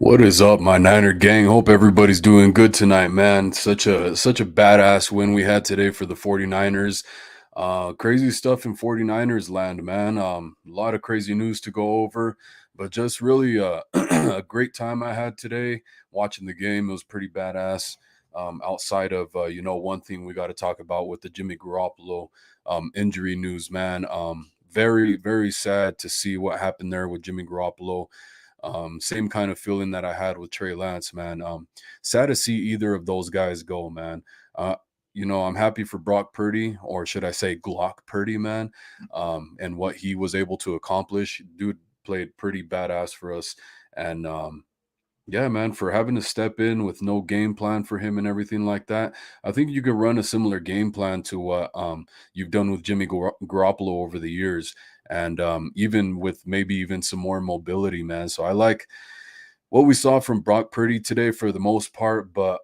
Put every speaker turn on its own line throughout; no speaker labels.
What is up, my Niner gang? Hope everybody's doing good tonight, man. Such a badass win we had today for the 49ers. Crazy stuff in 49ers land, man. A lot of crazy news to go over, but just really a great time I had today watching the game. It was pretty badass. Outside of one thing we got to talk about with the Jimmy Garoppolo injury news, man. Very sad to see what happened there with Jimmy Garoppolo. Same kind of feeling that I had with Trey Lance, man. Sad to see either of those guys go, man. Uh, I'm happy for Brock Purdy, or should I say Glock Purdy, man, and what he was able to accomplish. Dude played pretty badass for us. And yeah, man, for having to step in with no game plan for him and everything like that. I think you could run a similar game plan to what you've done with Jimmy Garoppolo over the years, and even with maybe even some more mobility, man. So I like what we saw from Brock Purdy today for the most part, but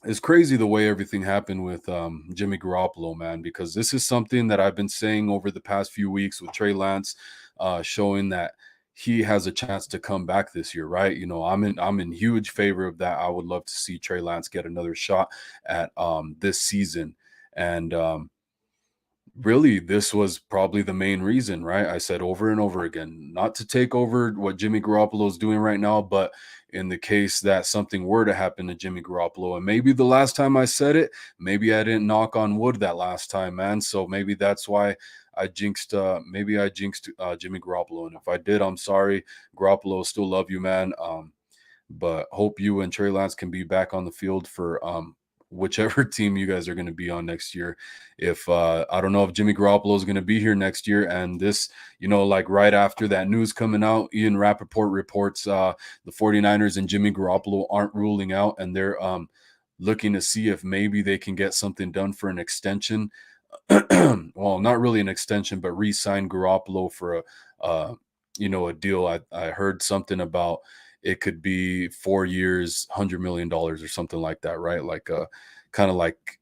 it's crazy the way everything happened with Jimmy Garoppolo, man, because this is something that I've been saying over the past few weeks with Trey Lance, showing that he has a chance to come back this year, right? I'm in huge favor of that. I would love to see Trey Lance get another shot at this season. And really, this was probably the main reason, right? I said over and over again, not to take over what Jimmy Garoppolo is doing right now, but in the case that something were to happen to Jimmy Garoppolo, and maybe the last time I said it, maybe I didn't knock on wood that last time, man. So maybe that's why maybe I jinxed Jimmy Garoppolo. And if I did, I'm sorry. Garoppolo, still love you, man. But hope you and Trey Lance can be back on the field for whichever team you guys are going to be on next year. If I don't know if Jimmy Garoppolo is going to be here next year, and this, like right after that news coming out, Ian Rappaport reports the 49ers and Jimmy Garoppolo aren't ruling out, and they're looking to see if maybe they can get something done for an extension. Well, not really an extension, but re-sign Garoppolo for a deal. I heard something about it could be 4 years, $100 million or something like that, right? Like kind of like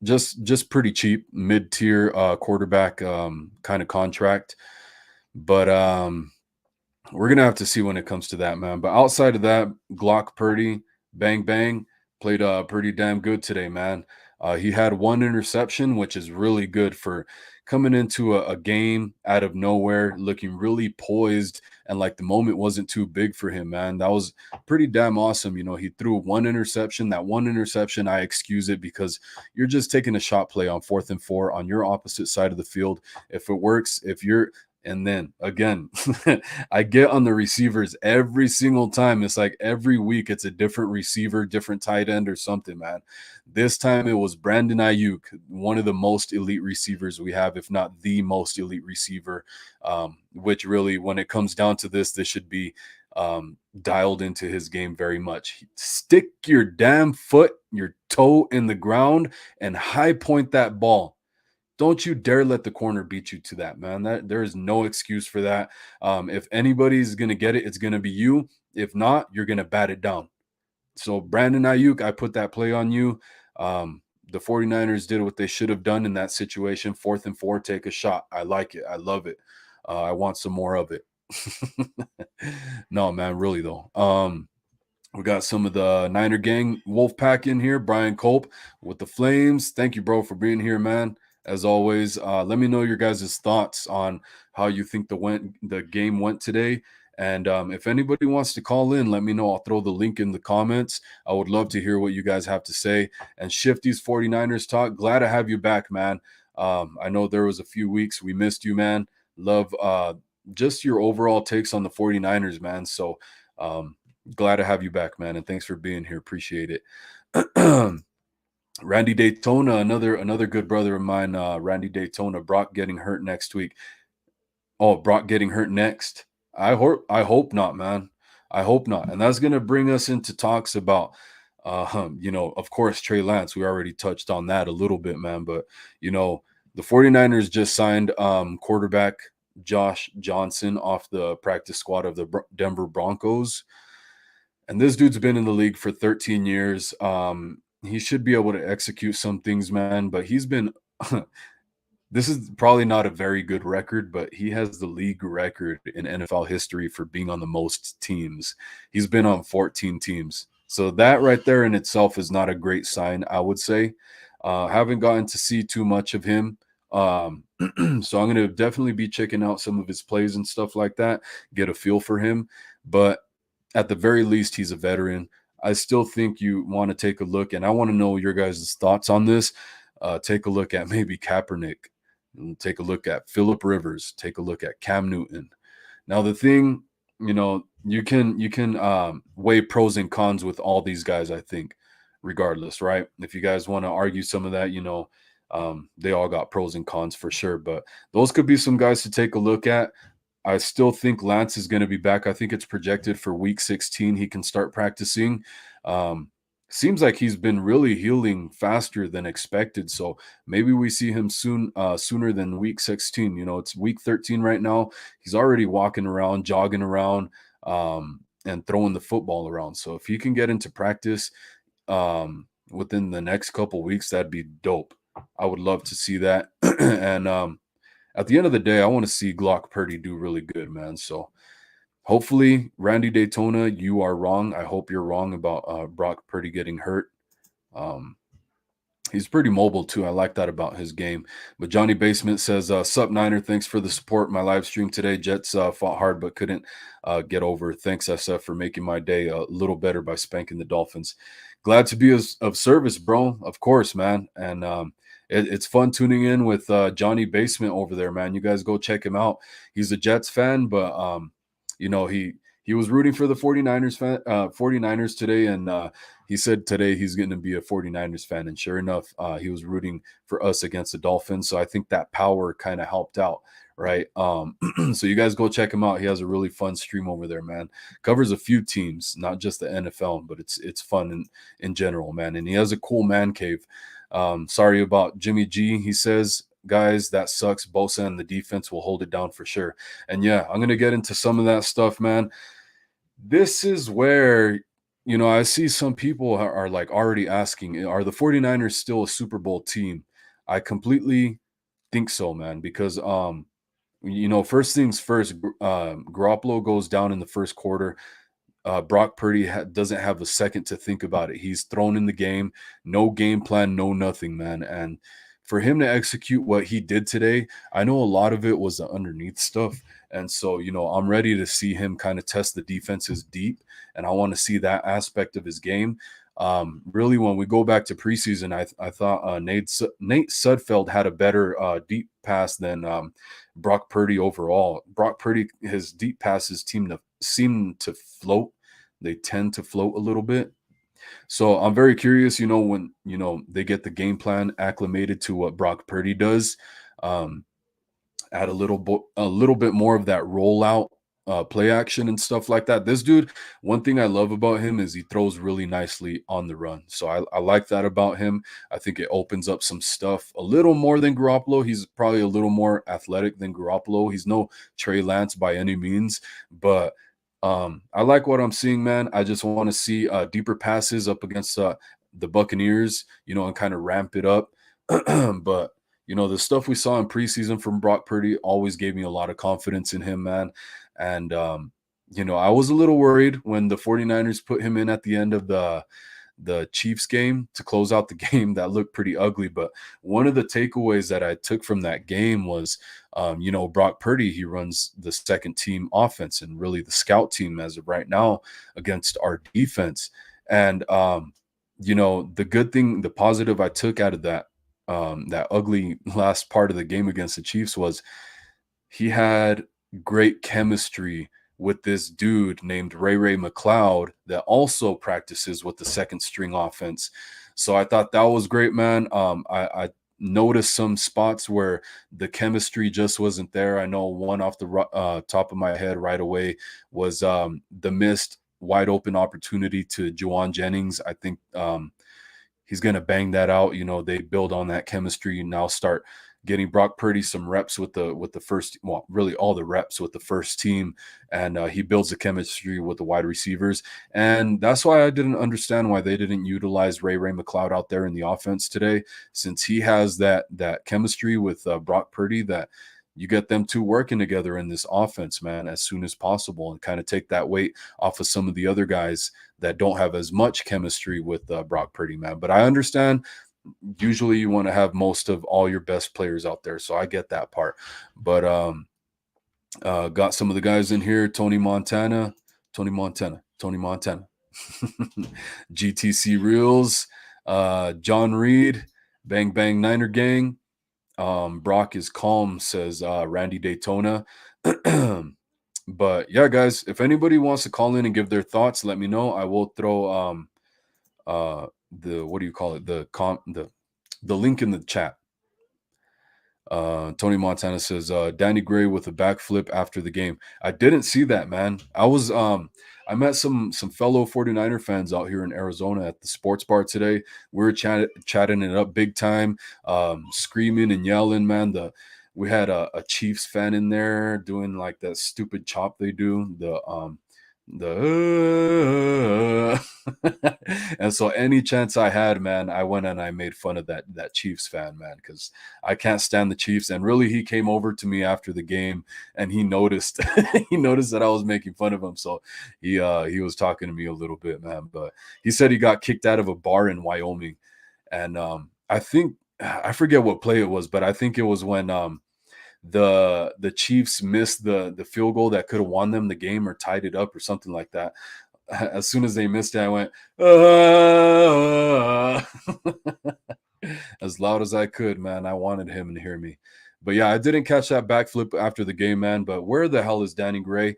just pretty cheap, mid-tier quarterback kind of contract. But we're gonna have to see when it comes to that, man. But outside of that, Glock Purdy, bang bang, played pretty damn good today, man. He had one interception, which is really good for coming into a game out of nowhere, looking really poised, and like the moment wasn't too big for him, man. That was pretty damn awesome. He threw one interception. That one interception, I excuse it because you're just taking a shot play on 4th and 4 on your opposite side of the field. If it works, if you're and then again, I get on the receivers every single time. It's like every week it's a different receiver, different tight end or something, man. This time it was Brandon Ayuk, one of the most elite receivers we have, if not the most elite receiver. Which really, when it comes down to this should be dialed into his game very much. Stick your damn foot, your toe in the ground, and high point that ball. Don't you dare let the corner beat you to that, man. That there is no excuse for that. If anybody's gonna get it, it's gonna be you. If not, you're gonna bat it down. So Brandon Ayuk, I put that play on you. The 49ers did what they should have done in that situation. 4th and 4, take a shot. I like it. I love it. I want some more of it. No, man, really though. We got some of the Niner gang Wolf Pack in here. Brian Culp with the Flames. Thank you, bro, for being here, man. As always, let me know your guys' thoughts on how you think the game went today. And if anybody wants to call in, let me know. I'll throw the link in the comments. I would love to hear what you guys have to say. And Shifty's 49ers talk. Glad to have you back, man. I know there was a few weeks we missed you, man. Love just your overall takes on the 49ers, man. So glad to have you back, man. And thanks for being here. Appreciate it. Randy Daytona, another good brother of mine, Randy Daytona. Brock getting hurt next week. Oh, Brock getting hurt next. I hope not, man. I hope not. And that's gonna bring us into talks about of course, Trey Lance. We already touched on that a little bit, man. But the 49ers just signed quarterback Josh Johnson off the practice squad of the Denver Broncos. And this dude's been in the league for 13 years. He should be able to execute some things, man, but he's been this is probably not a very good record, but he has the league record in NFL history for being on the most teams. He's been on 14 teams. So that right there in itself is not a great sign, I would say. Haven't gotten to see too much of him. Um, so I'm going to definitely be checking out some of his plays and stuff like that, get a feel for him. But at the very least, he's a veteran. I still think you want to take a look, and I want to know your guys' thoughts on this. Take a look at maybe Kaepernick, and take a look at Philip Rivers, take a look at Cam Newton. Now, the thing, you can weigh pros and cons with all these guys. I think, regardless, right? If you guys want to argue some of that, they all got pros and cons for sure. But those could be some guys to take a look at. I still think Lance is going to be back. I think it's projected for week 16. He can start practicing. Um, Seems like he's been really healing faster than expected. So maybe we see him sooner than week 16. It's week 13 right now. He's already walking around, jogging around, and throwing the football around. So if he can get into practice within the next couple weeks, that'd be dope. I would love to see that. And at the end of the day, I want to see Glock Purdy do really good, man. So hopefully, Randy Daytona, you are wrong. I hope you're wrong about Brock Purdy getting hurt. Um, He's pretty mobile too. I like that about his game. But Johnny Basement says, "Sup Niner, thanks for the support. My live stream today. Jets fought hard but couldn't get over. Thanks SF for making my day a little better by spanking the Dolphins. Glad to be of service, bro. Of course, man. And it's fun tuning in with Johnny Basement over there, man. You guys go check him out. He's a Jets fan, but he was rooting for the 49ers today, and he said today he's going to be a 49ers fan. And sure enough, he was rooting for us against the Dolphins. So I think that power kind of helped out, right? So you guys go check him out. He has a really fun stream over there, man. Covers a few teams, not just the NFL, but it's fun in general, man. And he has a cool man cave. Sorry about Jimmy G. He says, guys, that sucks. Bosa and the defense will hold it down for sure. And yeah, I'm going to get into some of that stuff, man. This is where, I see some people are like already asking, are the 49ers still a Super Bowl team? I completely think so, man, because, first things first, Garoppolo goes down in the first quarter. Brock Purdy doesn't have a second to think about it. He's thrown in the game, no game plan, no nothing, man. And for him to execute what he did today, I know a lot of it was the underneath stuff. And so, I'm ready to see him kind of test the defenses deep. And I want to see that aspect of his game. Really, when we go back to preseason, I thought Nate Sudfeld had a better deep pass than Brock Purdy overall. Brock Purdy, his deep passes seem to float. They tend to float a little bit. So I'm very curious, when they get the game plan acclimated to what Brock Purdy does. Um, Add a little bit more of that rollout play action and stuff like that. This dude, one thing I love about him is he throws really nicely on the run. So I like that about him. I think it opens up some stuff a little more than Garoppolo. He's probably a little more athletic than Garoppolo. He's no Trey Lance by any means, but I like what I'm seeing, man. I just want to see deeper passes up against the Buccaneers, and kind of ramp it up. But the stuff we saw in preseason from Brock Purdy always gave me a lot of confidence in him, man. And I was a little worried when the 49ers put him in at the end of the Chiefs game to close out the game. That looked pretty ugly. But one of the takeaways that I took from that game was, Brock Purdy, he runs the second team offense and really the scout team as of right now against our defense. And, the good thing, the positive I took out of that ugly last part of the game against the Chiefs was he had great chemistry with this dude named Ray McLeod that also practices with the second string offense. So I thought that was great, man. I noticed some spots where the chemistry just wasn't there. I know one off the top of my head right away was the missed wide open opportunity to Juwan Jennings. I think he's going to bang that out. They build on that chemistry and now start getting Brock Purdy some reps with the first, well, really all the reps with the first team, and he builds the chemistry with the wide receivers, and that's why I didn't understand why they didn't utilize Ray McLeod out there in the offense today, since he has that chemistry with Brock Purdy, that you get them two working together in this offense, man, as soon as possible, and kind of take that weight off of some of the other guys that don't have as much chemistry with Brock Purdy, man. But I understand usually you want to have most of all your best players out there, so I get that part. But got some of the guys in here: Tony Montana, GTC Reels, John Reed, Bang Bang Niner Gang. Brock is calm, says Randy Daytona. But yeah, guys, if anybody wants to call in and give their thoughts, let me know. I will throw the, what do you call it, the link in the chat. Tony Montana says Danny Gray with a backflip after the game. I didn't see that, man. I met some fellow 49er fans out here in Arizona at the sports bar today. We were chatting it up big time, screaming and yelling, man. We had a Chiefs fan in there doing like that stupid chop they do, and so any chance I had, man, I went and I made fun of that Chiefs fan, man, because I can't stand the Chiefs. And really, he came over to me after the game and he noticed he noticed that I was making fun of him. So he was talking to me a little bit, man. But he said he got kicked out of a bar in Wyoming, and I think I forget what play it was, but I think it was when the Chiefs missed the field goal that could have won them the game or tied it up or something like that. As soon as they missed it, I went as loud as I could, man. I wanted him to hear me. But yeah, I didn't catch that backflip after the game, man. But where the hell is Danny Gray?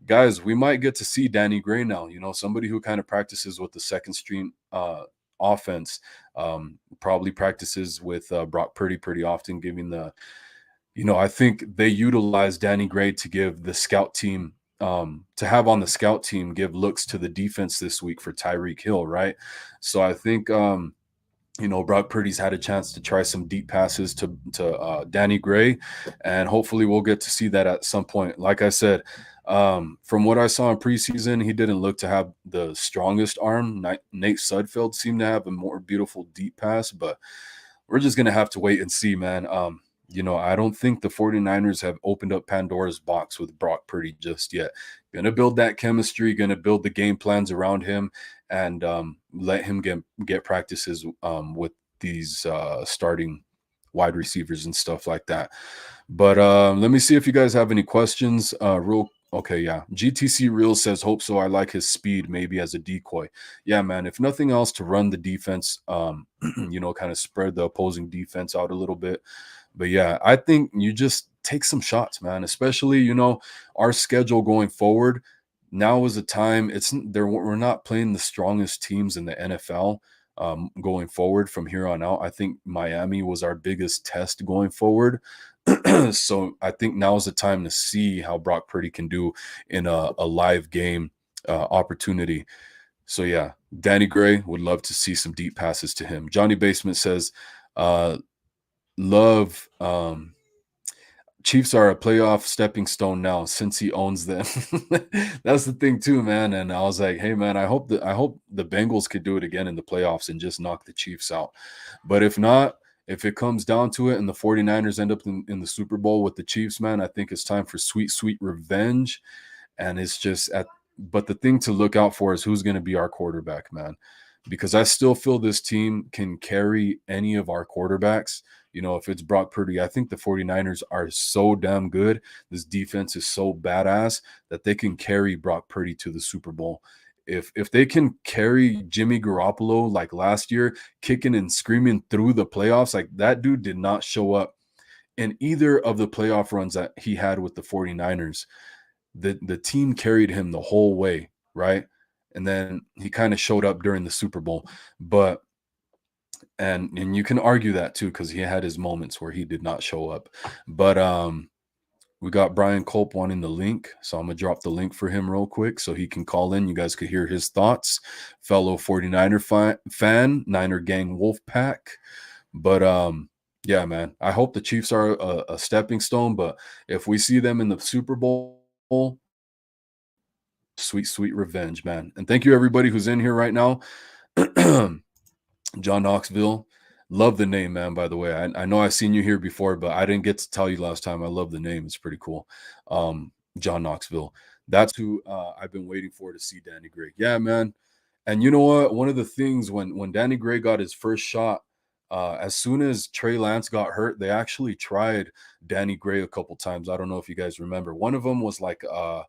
Guys, we might get to see Danny Gray now. You know, somebody who kind of practices with the second string offense, probably practices with Brock Purdy pretty often, giving the, I think they utilize Danny Gray to give the scout team, to have on the scout team, give looks to the defense this week for Tyreek Hill, right? So I think, Brock Purdy's had a chance to try some deep passes to Danny Gray, and hopefully we'll get to see that at some point. Like I said, from what I saw in preseason, he didn't look to have the strongest arm. Nate Sudfeld seemed to have a more beautiful deep pass, but we're just going to have to wait and see, man. I don't think the 49ers have opened up Pandora's box with Brock Purdy just yet. Going to build that chemistry, going to build the game plans around him, and let him get practices with these starting wide receivers and stuff like that. But let me see if you guys have any questions. Okay, yeah. GTC Real says, hope so. I like his speed, maybe as a decoy. Yeah, man. If nothing else, to run the defense, kind of spread the opposing defense out a little bit. But yeah, I think you just take some shots, man. Especially, our schedule going forward. Now is the time. We're not playing the strongest teams in the NFL going forward from here on out. I think Miami was our biggest test going forward. So I think now is the time to see how Brock Purdy can do in a live game opportunity. So yeah, Danny Gray, would love to see some deep passes to him. Johnny Basement says, love Chiefs are a playoff stepping stone now since he owns them. That's the thing too, man. And I was like, hey man, I hope the Bengals could do it again in the playoffs and just knock the Chiefs out. But if not, if it comes down to it and the 49ers end up in the Super Bowl with the Chiefs, man, I think it's time for sweet, sweet revenge. And it's just but the thing to look out for is who's going to be our quarterback, man. Because I still feel this team can carry any of our quarterbacks. If it's Brock Purdy, I think the 49ers are so damn good. This defense is so badass that they can carry Brock Purdy to the Super Bowl. If they can carry Jimmy Garoppolo like last year, kicking and screaming through the playoffs, like that dude did not show up in either of the playoff runs that he had with the 49ers. The team carried him the whole way, right? And then he kind of showed up during the Super Bowl. But and you can argue that too, because he had his moments where he did not show up. But we got Brian Culp wanting the link, so I'm gonna drop the link for him real quick so he can call in. You guys could hear his thoughts, fellow 49er fan, Niner Gang Wolf Pack. But Yeah, man. I hope the Chiefs are a stepping stone, but if we see them in the Super Bowl, sweet, sweet revenge, man. And thank you everybody who's in here right now. John Knoxville. Love the name, man, by the way. I know I've seen you here before, but I didn't get to tell you last time. I love the name. It's pretty cool. John Knoxville. That's who I've been waiting for to see Danny Gray. Yeah, man. And you know what? One of the things when Danny Gray got his first shot, as soon as Trey Lance got hurt, they actually tried Danny Gray a couple times. I don't know if you guys remember. One of them was like a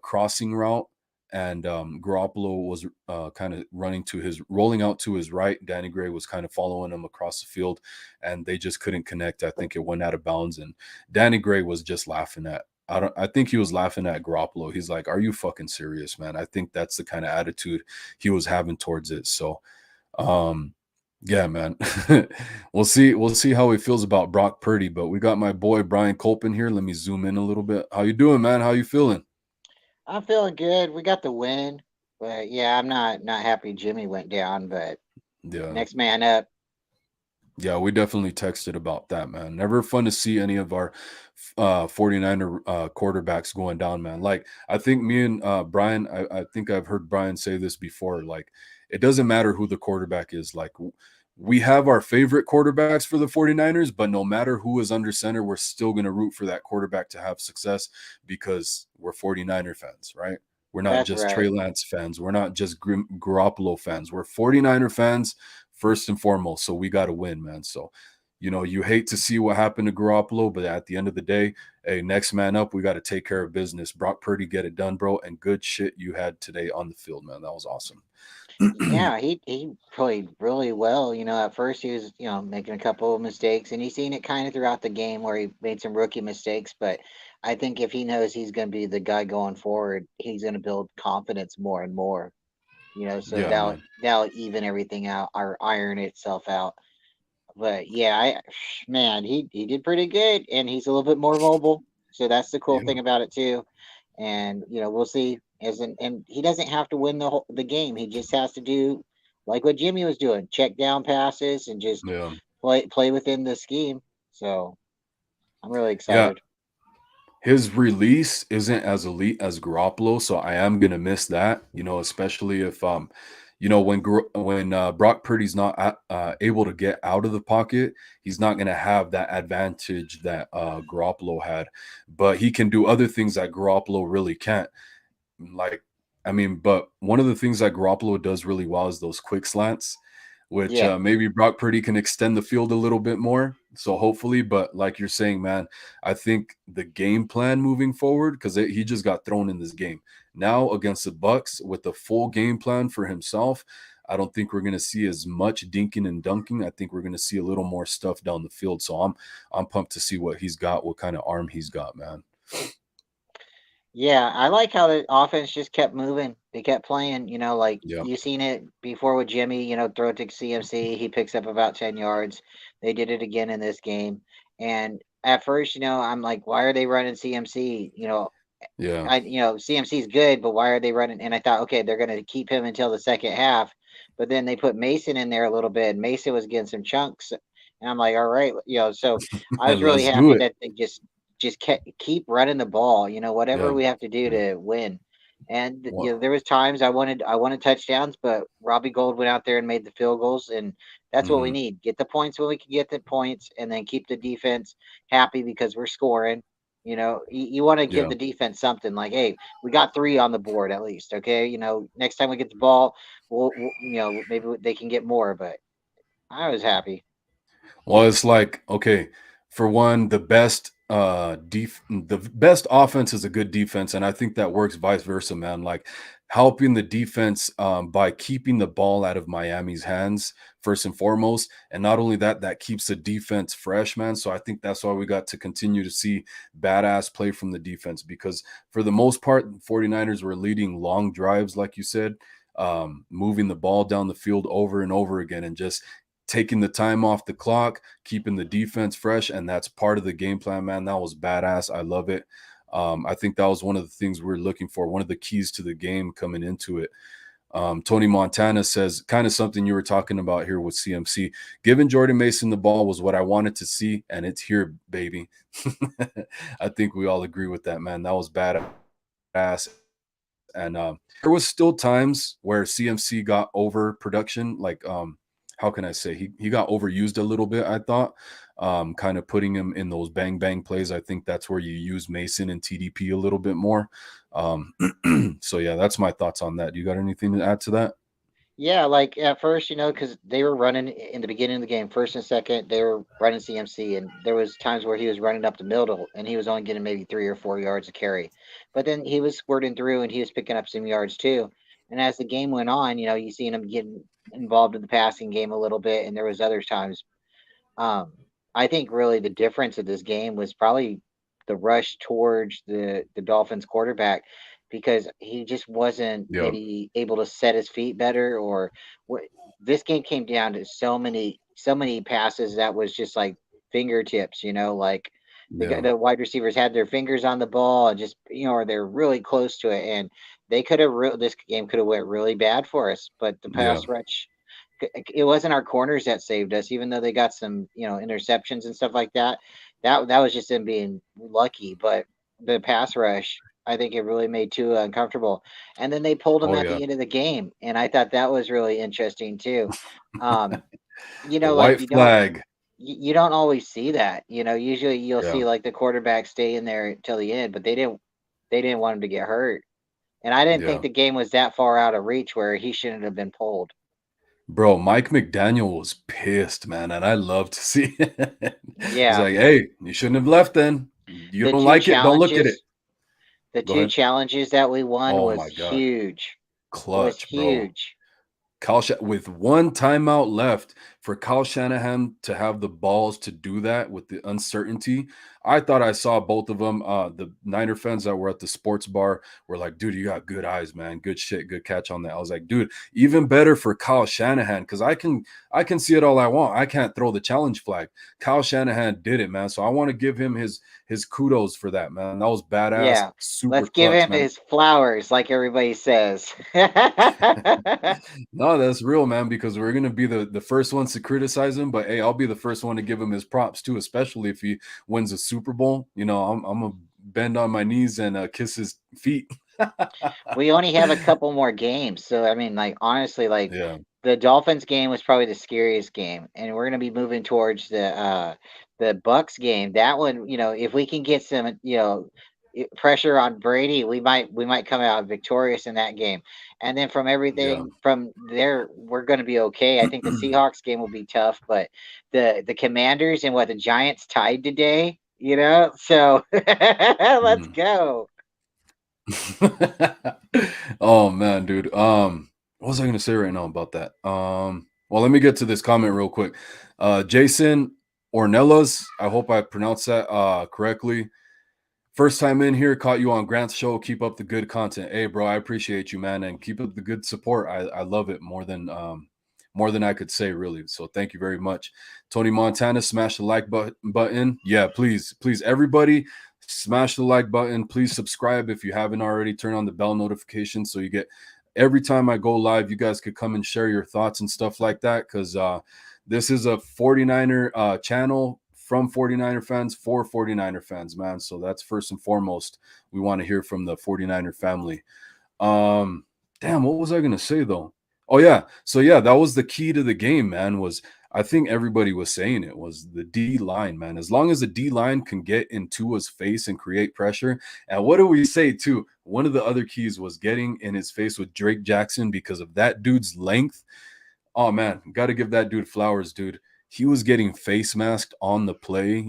crossing route, and Garoppolo was kind of rolling out to his right. Danny Gray was kind of following him across the field, and they just couldn't connect. I think it went out of bounds, and Danny Gray was just laughing at. I think he was laughing at Garoppolo. He's like, "Are you fucking serious, man?" I think that's the kind of attitude he was having towards it. So, um, yeah, man. We'll see how he feels about Brock Purdy. But we got my boy Brian Colpin here. Let me zoom in a little bit. How you doing, man? How you feeling?
I'm feeling good. We got the win, but yeah, I'm not happy Jimmy went down. But
Yeah.
next man up.
Yeah, we definitely texted about that, man. Never fun to see any of our 49er quarterbacks going down, man. Like, I think me and Brian, I think I've heard Brian say this before. Like, it doesn't matter who the quarterback is. Like, we have our favorite quarterbacks for the 49ers, but no matter who is under center, we're still going to root for that quarterback to have success because we're 49er fans, right? We're not
That's
just
right.
Trey Lance fans. We're not just Garoppolo fans. We're 49er fans first and foremost. So we got to win, man. So, you hate to see what happened to Garoppolo, but at the end of the day, hey, next man up, we got to take care of business. Brock Purdy, get it done, bro. And good shit you had today on the field, man. That was awesome.
Yeah, he played really well. At first he was making a couple of mistakes, and he's seen it kind of throughout the game where he made some rookie mistakes. But I think if he knows he's going to be the guy going forward, he's going to build confidence more and more. So
Yeah,
that'll
man.
that'll even everything out or iron itself out. But yeah, man, he did pretty good, and he's a little bit more mobile. So that's the cool
Yeah.
thing about it too. And we'll see. And he doesn't have to win the game. He just has to do like what Jimmy was doing: check down passes and just
Yeah.
play within the scheme. So I'm really
Yeah.
excited.
His release isn't as elite as Garoppolo, so I am gonna miss that. Especially if when Brock Purdy's not able to get out of the pocket, he's not gonna have that advantage that Garoppolo had. But he can do other things that Garoppolo really can't. Like, I mean, but one of the things that Garoppolo does really well is those quick slants, which
Yeah,
maybe Brock Purdy can extend the field a little bit more. So hopefully, but like you're saying, man, I think the game plan moving forward, because he just got thrown in this game now against the Bucks with the full game plan for himself. I don't think we're going to see as much dinking and dunking. I think we're going to see a little more stuff down the field. So I'm pumped to see what he's got, what kind of arm he's got, man.
yeah. I like how the offense just kept moving. They kept playing. Like
Yeah,
you seen it before with Jimmy. Throw it to CMC. He picks up about 10 yards. They did it again in this game. And at first, I'm like, why are they running CMC?
yeah,
CMC is good, but why are they running? And I thought, okay, they're going to keep him until the second half. But then they put Mason in there a little bit. And Mason was getting some chunks, and I'm like, all right, so I was really
let's do
happy
it.
that they just keep running the ball. Whatever
Yeah,
we have to do
yeah.
to win. And
What?
there was times I wanted touchdowns, but Robbie Gold went out there and made the field goals, and that's what we
Mhm.
need. Get the points when we can get the points, and then keep the defense happy because we're scoring. You want to give
Yeah.
the defense something like, hey, we got three on the board at least. Okay. Next time we get the ball, maybe they can get more, but I was happy.
Well, it's like, okay, for one, the best offense is a good defense, and I think that works vice versa, man. Like helping the defense by keeping the ball out of Miami's hands first and foremost, and not only that, that keeps the defense fresh, man. So I think that's why we got to continue to see badass play from the defense because for the most part, 49ers were leading long drives, like you said, moving the ball down the field over and over again, and just taking the time off the clock, keeping the defense fresh, and that's part of the game plan, man. That was badass. I love it. I think that was one of the things we are looking for, one of the keys to the game coming into it. Tony Montana says kind of something you were talking about here with CMC. Giving Jordan Mason the ball was what I wanted to see, and it's here, baby. I think we all agree with that, man. That was badass. And there was still times where CMC got overproduction. Like, how can I say he got overused a little bit? I thought, kind of putting him in those bang bang plays. I think that's where you use Mason and TDP a little bit more. Um, so yeah, that's my thoughts on that. Do you got anything to add to that?
Yeah, like at first, because they were running in the beginning of the game, first and second, they were running CMC, and there was times where he was running up the middle, and he was only getting maybe 3 or 4 yards a carry, but then he was squirting through, and he was picking up some yards too. And as the game went on, you seen him getting involved in the passing game a little bit, and there was other times um, I think really the difference of this game was probably the rush towards the Dolphins quarterback because he just wasn't
Yeah,
maybe able to set his feet better or what this game came down to so many passes that was just like fingertips, like
yeah.
the wide receivers had their fingers on the ball and just or they're really close to it and they could have this game could have went really bad for us, but the
Yeah.
pass rush it wasn't our corners that saved us, even though they got some, interceptions and stuff like that. That was just them being lucky. But the pass rush, I think it really made Tua uncomfortable. And then they pulled him
Oh
at
yeah.
the end of the game, and I thought that was really interesting too. Um,
The
like
white flag.
you don't always see that. Usually you'll
Yeah.
see like the quarterback stay in there till the end, but they didn't want him to get hurt. And I didn't think
Yeah.
the game was that far out of reach where he shouldn't have been pulled.
Bro, Mike McDaniel was pissed, man, and I love to see it. He's
Yeah,
like, "Hey, you shouldn't have left then. You
the
don't
two
like it, don't look at it."
challenges The
Go
2
ahead.
challenges that we won
Oh
was
my god.
huge. It was
Clutch, bro.
huge.
With one timeout left for Kyle Shanahan to have the balls to do that with the uncertainty, I thought I saw both of them. The Niner fans that were at the sports bar were like, "Dude, you got good eyes, man. Good shit, good catch on that." I was like, "Dude, even better for Kyle Shanahan because I can see it all I want. I can't throw the challenge flag. Kyle Shanahan did it, man. So I want to give him his kudos for that, man. That was badass,
Yeah.
super
Let's give
clutch,
him
man.
his flowers like everybody says.
No, that's real, man, because we're gonna be the first ones to criticize him, but hey, I'll be the first one to give him his props too, especially if he wins a Super Bowl. I'm gonna bend on my knees and kiss his feet.
We only have a couple more games. So I mean, like honestly, like
Yeah.
the Dolphins game was probably the scariest game, and we're gonna be moving towards the Bucks game. That one, if we can get some, pressure on Brady, we might come out victorious in that game. And then from
Yeah.
everything from there, we're gonna be okay. I think the Seahawks game will be tough, but the Commanders and what the Giants tied today, so let's
Mhm.
go.
Oh man, dude. What was I gonna say right now about that? Well, let me get to this comment real quick. Jason Ornelas, I hope I pronounced that correctly. First time in here, caught you on Grant's show. Keep up the good content. Hey, bro, I appreciate you, man, and keep up the good support. I love it more than I could say, really. So thank you very much. Tony Montana, smash the like button. Yeah, please, please, everybody, smash the like button. Please subscribe if you haven't already. Turn on the bell notification so you get every time I go live. You guys could come and share your thoughts and stuff like that because this is a 49er channel from 49er fans for 49er fans, man. So that's first and foremost. We want to hear from the 49er family. Um, Damn, what was I gonna say though? Oh yeah. So yeah, that was the key to the game, man. Was I think everybody was saying it was the D line, man. As long as the D line can get in Tua's face and create pressure. And what do we say too? One of the other keys was getting in his face with Drake Jackson because of that dude's length. Oh man, got to give that dude flowers, dude. He was getting face masked on the play,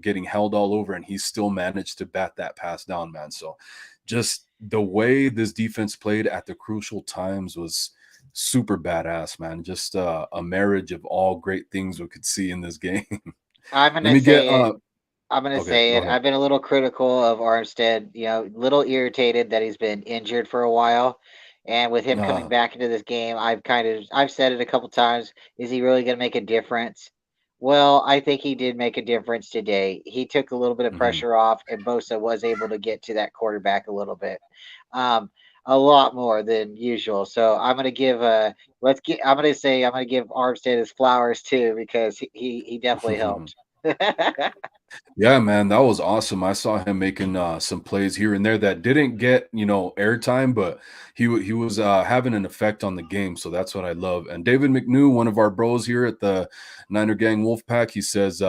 getting held all over, and he still managed to bat that pass down, man. So just the way this defense played at the crucial times was super badass, man. Just a marriage of all great things we could see in this game.
I'm
Let
gonna
me get
say it. I'm gonna
okay,
say
go
it.
ahead.
I've been a little critical of Armstead. Little irritated that he's been injured for a while, and with him coming
Uh,
back into this game, I've said it a couple times. Is he really gonna make a difference? Well, I think he did make a difference today. He took a little bit of
mhm,
pressure off, and Bosa was able to get to that quarterback a little bit. Um, a lot more than usual. So I'm gonna give let's get I'm gonna give Armstead his flowers too because he definitely helped.
Yeah, man, that was awesome. I saw him making some plays here and there that didn't get airtime, but he was having an effect on the game. So that's what I love. And David McNew, one of our bros here at the Niner Gang Wolfpack, he says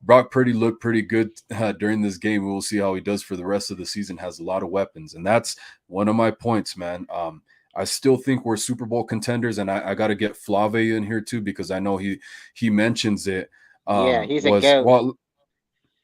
Brock Purdy looked pretty good during this game. We'll see how he does for the rest of the season. Has a lot of weapons, and that's one of my points, man. I still think we're Super Bowl contenders, and I got to get Flave in here too because I know he mentions it.
Yeah, he's a
Was
goat.
well,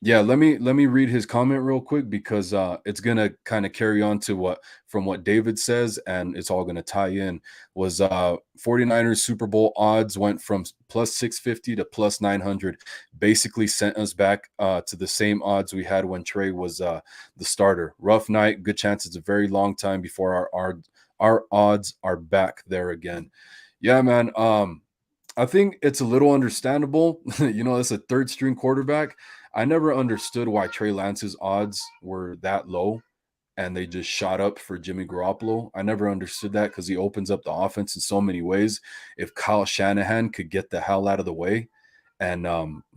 yeah, let me read his comment real quick because it's gonna kind of carry on to what David says, and it's all gonna tie in. Was 49ers Super Bowl odds went from plus 650 to plus 900, basically sent us back to the same odds we had when Trey was the starter. Rough night, good chance it's a very long time before our odds are back there again. Yeah, man. I think it's a little understandable. It's a third string quarterback. I never understood why Trey Lance's odds were that low and they just shot up for Jimmy Garoppolo. I never understood that because he opens up the offense in so many ways. If Kyle Shanahan could get the hell out of the way and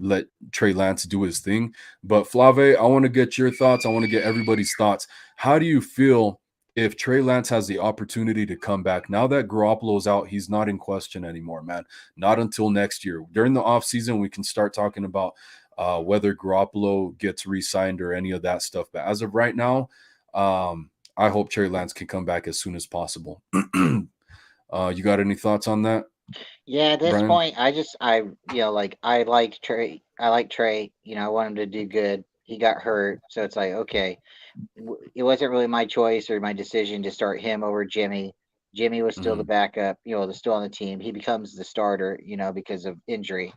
let Trey Lance do his thing. But Flave, I want to get your thoughts. I want to get everybody's thoughts. How do you feel if Trey Lance has the opportunity to come back? Now that Garoppolo's out, he's not in question anymore, man. Not until next year. During the offseason, we can start talking about whether Garoppolo gets re-signed or any of that stuff. But as of right now, I hope Trey Lance can come back as soon as possible. You got any thoughts on that,
Yeah, at this
Brian?
point, like I like Trey. I like Trey. I want him to do good. He got hurt, so it's like okay, it wasn't really my choice or my decision to start him over Jimmy. Jimmy was still the
Mhm,
backup, still on the team. He becomes the starter, because of injury.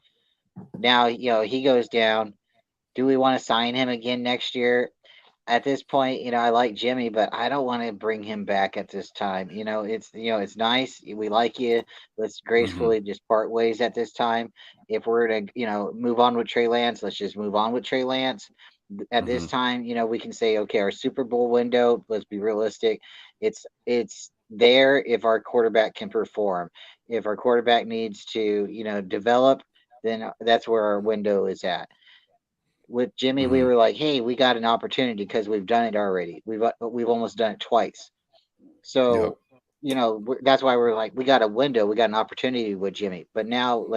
Now, he goes down. Do we want to sign him again next year? At this point, I like Jimmy, but I don't want to bring him back at this time. It's nice. We like you. Let's
mhm,
gracefully just part ways at this time. If we're to, move on with Trey Lance, let's just move on with Trey Lance. At this
mhm,
time, we can say, okay, our Super Bowl window, let's be realistic. It's there if our quarterback can perform. If our quarterback needs to, develop, then that's where our window is at. With Jimmy, we
mhm.
were like, "Hey, we got an opportunity because we've done it already. We've almost done it twice."
Yep.
So, that's why we're like, we got a window, we got an opportunity with Jimmy. But now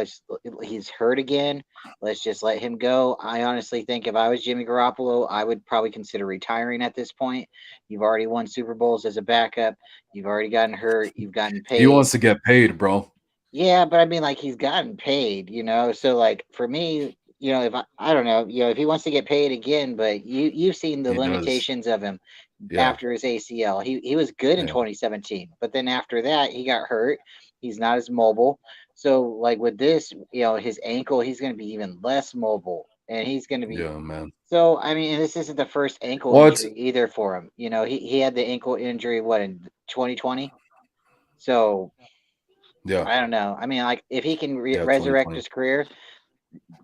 he's hurt again. Let's just let him go. I honestly think if I was Jimmy Garoppolo, I would probably consider retiring at this point. You've already won Super Bowls as a backup. You've already gotten hurt. You've gotten
He
paid.
wants to get paid, bro.
Yeah, but I mean, like he's gotten paid, so like for me, if I don't know, if he wants to get paid again, but you've seen the
He does.
limitations of him
Yeah,
after his ACL. He was good in
yeah.
2017, but then after that he got hurt. He's not as mobile. So like with this, his ankle, he's going to be even less mobile, and he's going to be.
Yeah, man.
So I mean, and this isn't the first ankle
Well, it's
injury either for him. He had the ankle injury what in 2020. So
yeah,
I don't know. I mean, like if he can
yeah,
resurrect
2020.
his career,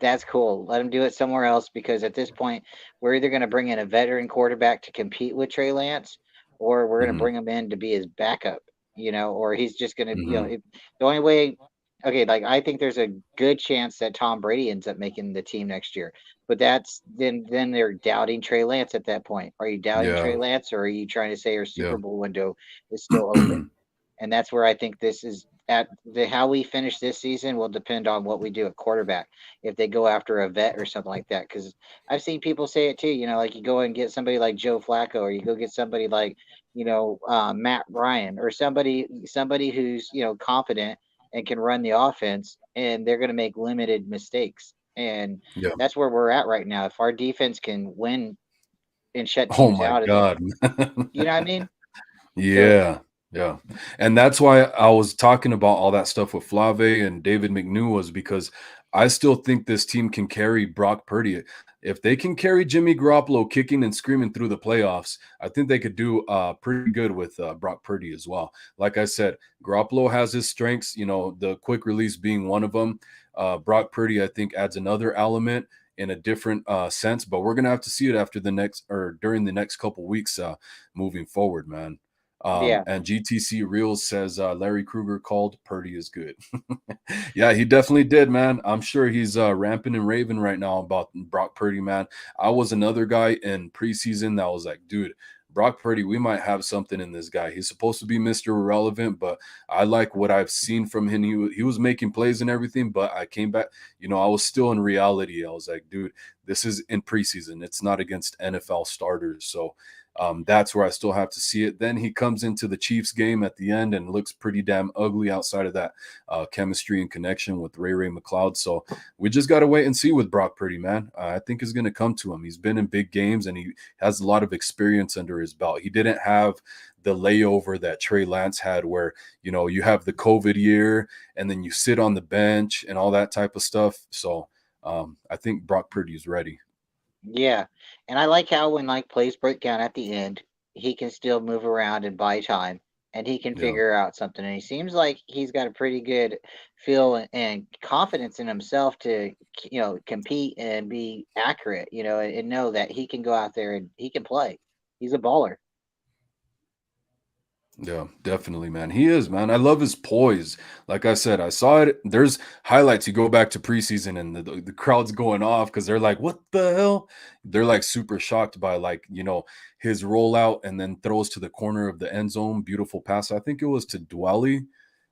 that's cool. Let him do it somewhere else because at this point, we're either going to bring in a veteran quarterback to compete with Trey Lance, or we're going to
Mhm,
bring him in to be his backup. Or he's just going to,
mhm.
the only way. Okay, like I think there's a good chance that Tom Brady ends up making the team next year, but that's then they're doubting Trey Lance at that point. Are you doubting
Yeah,
Trey Lance, or are you trying to say your
yeah.
Super Bowl window is still open? And that's where I think this is at the how we finish this season will depend on what we do at quarterback. If they go after a vet or something like that, because I've seen people say it too. Like you go and get somebody like Joe Flacco, or you go get somebody like Matt Ryan, or somebody who's confident and can run the offense, and they're going to make limited mistakes. And
Yeah.
that's where we're at right now. If our defense can win and shut
Oh
teams
my
out,
god.
you know what I mean? So
Yeah, yeah, and that's why I was talking about all that stuff with Flave and David McNew was because I still think this team can carry Brock Purdy. If they can carry Jimmy Garoppolo kicking and screaming through the playoffs, I think they could do pretty good with Brock Purdy as well. Like I said, Garoppolo has his strengths, the quick release being one of them. Brock Purdy, I think, adds another element in a different sense, but we're gonna have to see it after the next or during the next couple weeks moving forward, man.
Yeah.
And GTC Reels says Larry Kruger called Purdy is good. Yeah, he definitely did, man. I'm sure he's ramping and raving right now about Brock Purdy, man. I was another guy in preseason that was like, dude, Brock Purdy, we might have something in this guy. He's supposed to be Mr. Irrelevant, but I like what I've seen from him. He was making plays and everything, but I came back, I was still in reality. I was like, dude, this is in preseason. It's not against NFL starters. So that's where I still have to see it. Then he comes into the Chiefs game at the end and looks pretty damn ugly outside of that chemistry and connection with Ray McLeod. So we just got to wait and see with Brock Purdy, man. I think is going to come to him. He's been in big games and he has a lot of experience under his belt. He didn't have the layover that Trey Lance had where, you have the COVID year and then you sit on the bench and all that type of stuff. So I think Brock Purdy is ready.
Yeah, and I like how when like plays break down at the end, he can still move around and buy time, and he can
Yeah.
figure out something. And he seems like he's got a pretty good feel and confidence in himself to compete and be accurate, and know that he can go out there and he can play. He's a baller.
Yeah, definitely, man. He is, man. I love his poise. Like I said, I saw it. There's highlights. You go back to preseason and the crowd's going off because they're like, what the hell? They're like super shocked by like, his rollout and then throws to the corner of the end zone. Beautiful pass. I think it was to Dwelly.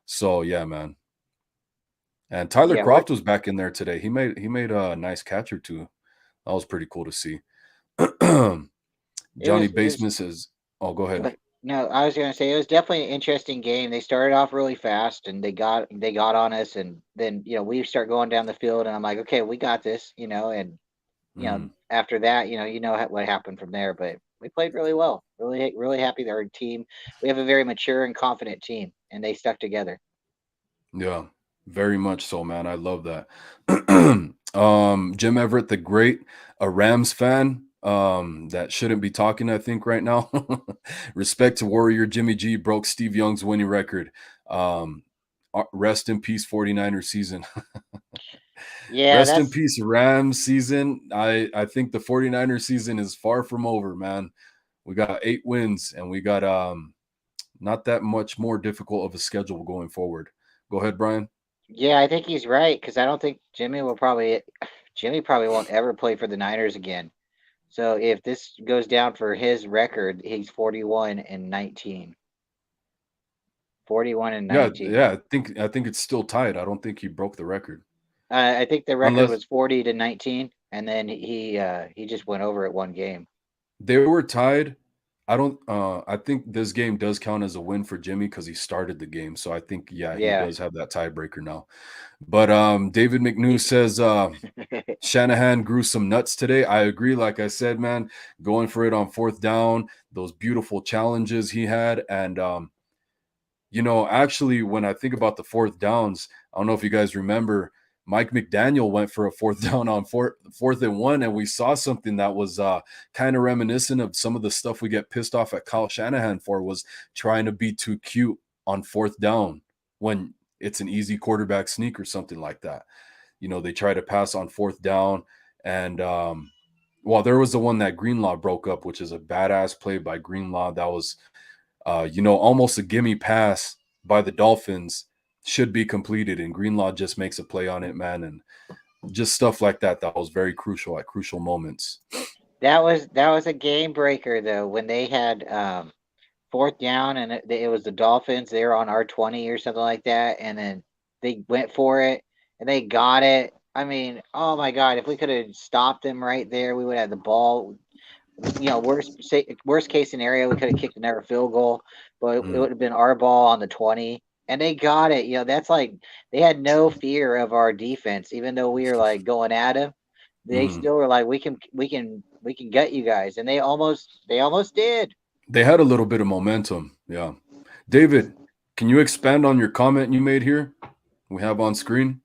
So yeah, man. And Tyler
Yeah, we're
Croft was back in there today. He made a nice catch or two. That was pretty cool to see.
it
Johnny
was
Basement says, oh, go ahead.
no, I was gonna say it was definitely an interesting game. They started off really fast and they got on us, and then we start going down the field, and I'm like, okay, we got this, and
Mm.
after that, what happened from there. But we played really well. Really, really happy that our team. We have a very mature and confident team, and they stuck together.
Yeah, very much so, man. I love that. Jim Everett, the great, a Rams fan, that shouldn't be talking, I think, right now. Respect to Warrior Jimmy G broke Steve Young's winning record. Rest in peace, 49ers season.
Yeah,
Rest in
that's
peace, Rams season. I think the 49ers season is far from over, man. We got 8 wins and we got not that much more difficult of a schedule going forward. Go ahead, Brian.
yeah. I think he's right because I don't think Jimmy probably won't ever play for the Niners again. So if this goes down for his record, he's 41-19. 41 and
Yeah,
19.
yeah. I think it's still tied. I don't think he broke the record.
I think the record
Unless
was 40-19, and then he just went over it one game.
they were tied. I think this game does count as a win for Jimmy because he started the game. So I think yeah, he
Yeah.
does have that tiebreaker now. But David McNew
He,
says Shanahan grew some nuts today. I agree. Like I said, man, going for it on fourth down, those beautiful challenges he had. And actually, when I think about the fourth downs, I don't know if you guys remember, Mike McDaniel went for a fourth down on fourth and one, and we saw something that was kind of reminiscent of some of the stuff we get pissed off at Kyle Shanahan for, was trying to be too cute on fourth down when it's an easy quarterback sneak or something like that. They try to pass on fourth down, and well, there was the one that Greenlaw broke up, which is a badass play by Greenlaw. That was almost a gimme pass by the Dolphins, should be completed, and Greenlaw just makes a play on it, man, and just stuff like that. That was very crucial at crucial moments.
that was a game breaker though when they had fourth down and it was the Dolphins. They were on R20 or something like that, and then they went for it and they got it. I mean, oh my God! If we could have stopped them right there, we would have the ball. Worst case scenario, we could have kicked another field goal, but it
Mm,
would have been our ball on the 20, and they got it. That's like they had no fear of our defense, even though we were like going at them. They
mm.
still were like, we can gut you guys, and they almost did.
They had a little bit of momentum. Yeah. David, can you expand on your comment you made here? We have on screen.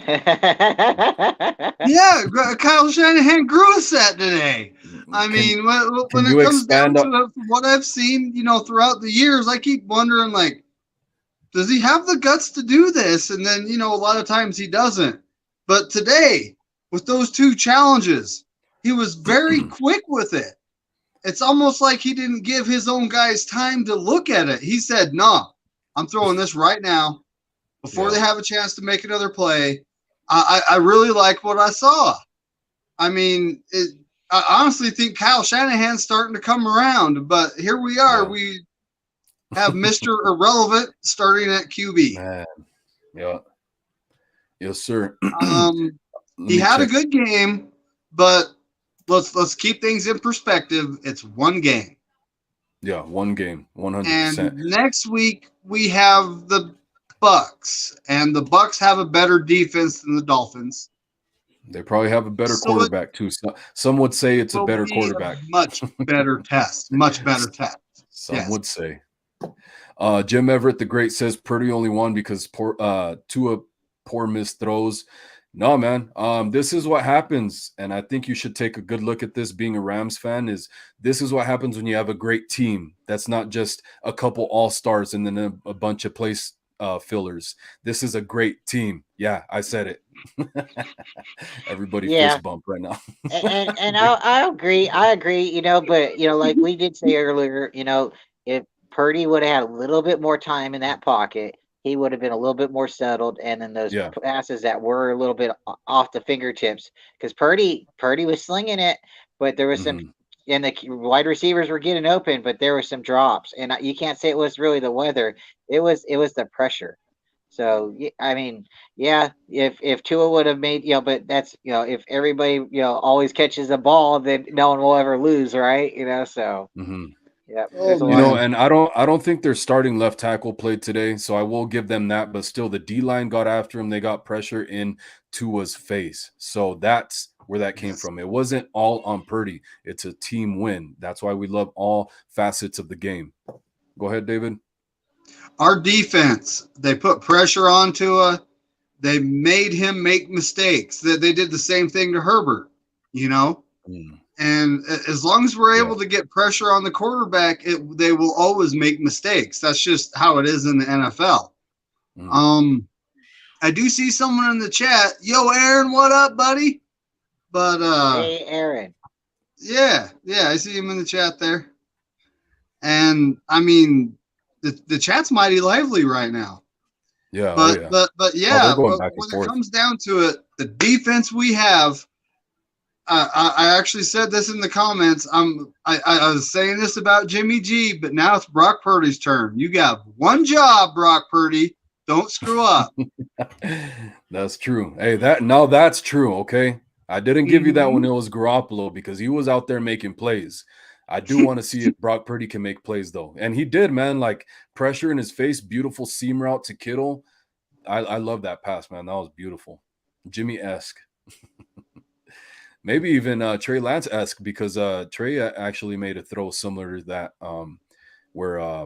Yeah, Kyle Shanahan grew a set today. I
Can
mean,
can
when
you
it comes down
expand
to
on?
what I've seen, throughout the years, I keep wondering, like, does he have the guts to do this? And then, a lot of times he doesn't. But today, with those two challenges, he was very quick with it. it's almost like he didn't give his own guys time to look at it. He said, "No, I'm throwing this right now before they have a chance to make another play." I really like what I saw. I mean, I honestly think Kyle Shanahan's starting to come around, but here we are.
Yeah.
We have Mr. Irrelevant starting at QB.
Man. Yeah. Yes, sir.
He had a good game, but let's keep things in perspective. It's one game.
Yeah, one game, 100%.
And next week we have the Bucks, and the Bucks have a better defense than the Dolphins.
They probably have a better quarterback too. Some would say it's a better quarterback.
Much better test. Much better test.
Some would say. Jim Everett the Great says Purdy only won because Tua poor missed throws. No, man. This is what happens, and I think you should take a good look at this. Being a Rams fan, this is what happens when you have a great team. That's not just a couple all-stars and then a bunch of place fillers. This is a great team. Yeah, I said it. Everybody fist bump right now.
and I agree. I agree. But like we did say earlier, if Purdy would have had a little bit more time in that pocket, he would have been a little bit more settled, and then those passes that were a little bit off the fingertips, because Purdy was slinging it, but there was some, and the wide receivers were getting open, but there were some drops, and you can't say it was really the weather; it was the pressure. So I mean, if Tua would have made, but that's if everybody always catches the ball, then no one will ever lose, right? So. Yeah,
and I don't think their starting left tackle played today, so I will give them that. But still, the D line got after him. They got pressure in Tua's face, so that's where that came from. It wasn't all on Purdy. It's a team win. That's why we love all facets of the game. Go ahead, David.
Our defense, they put pressure on Tua. They made him make mistakes. They did the same thing to Herbert. And as long as we're able to get pressure on the quarterback, they will always make mistakes. That's just how it is in the NFL. I do see someone in the chat. Yo, Aaron, what up, buddy? But
hey, Aaron.
Yeah, I see him in the chat there. And I mean, the chat's mighty lively right now.
Yeah,
but when it comes down to it, the defense we have. I actually said this in the comments. I was saying this about Jimmy G, but now it's Brock Purdy's turn. You got one job, Brock Purdy. Don't screw up.
That's true. Hey, that's true. Okay, I didn't give you that when it was Garoppolo because he was out there making plays. I do want to see if Brock Purdy can make plays though, and he did, man. Like pressure in his face, beautiful seam route to Kittle. I love that pass, man. That was beautiful, Jimmy-esque. Maybe even Trey Lance-esque because Trey actually made a throw similar to that where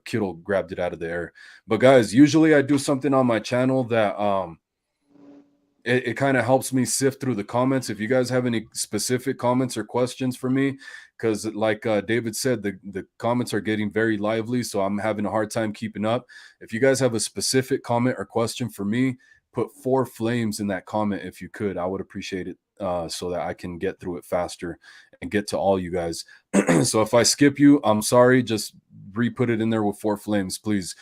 Kittle grabbed it out of the air. But guys, usually I do something on my channel that it kind of helps me sift through the comments. If you guys have any specific comments or questions for me, because like David said, the comments are getting very lively, so I'm having a hard time keeping up. If you guys have a specific comment or question for me, put 4 flames in that comment if you could. I would appreciate it. So that I can get through it faster and get to all you guys. So if I skip you, I'm sorry. Just re-put it in there with 4 flames, please.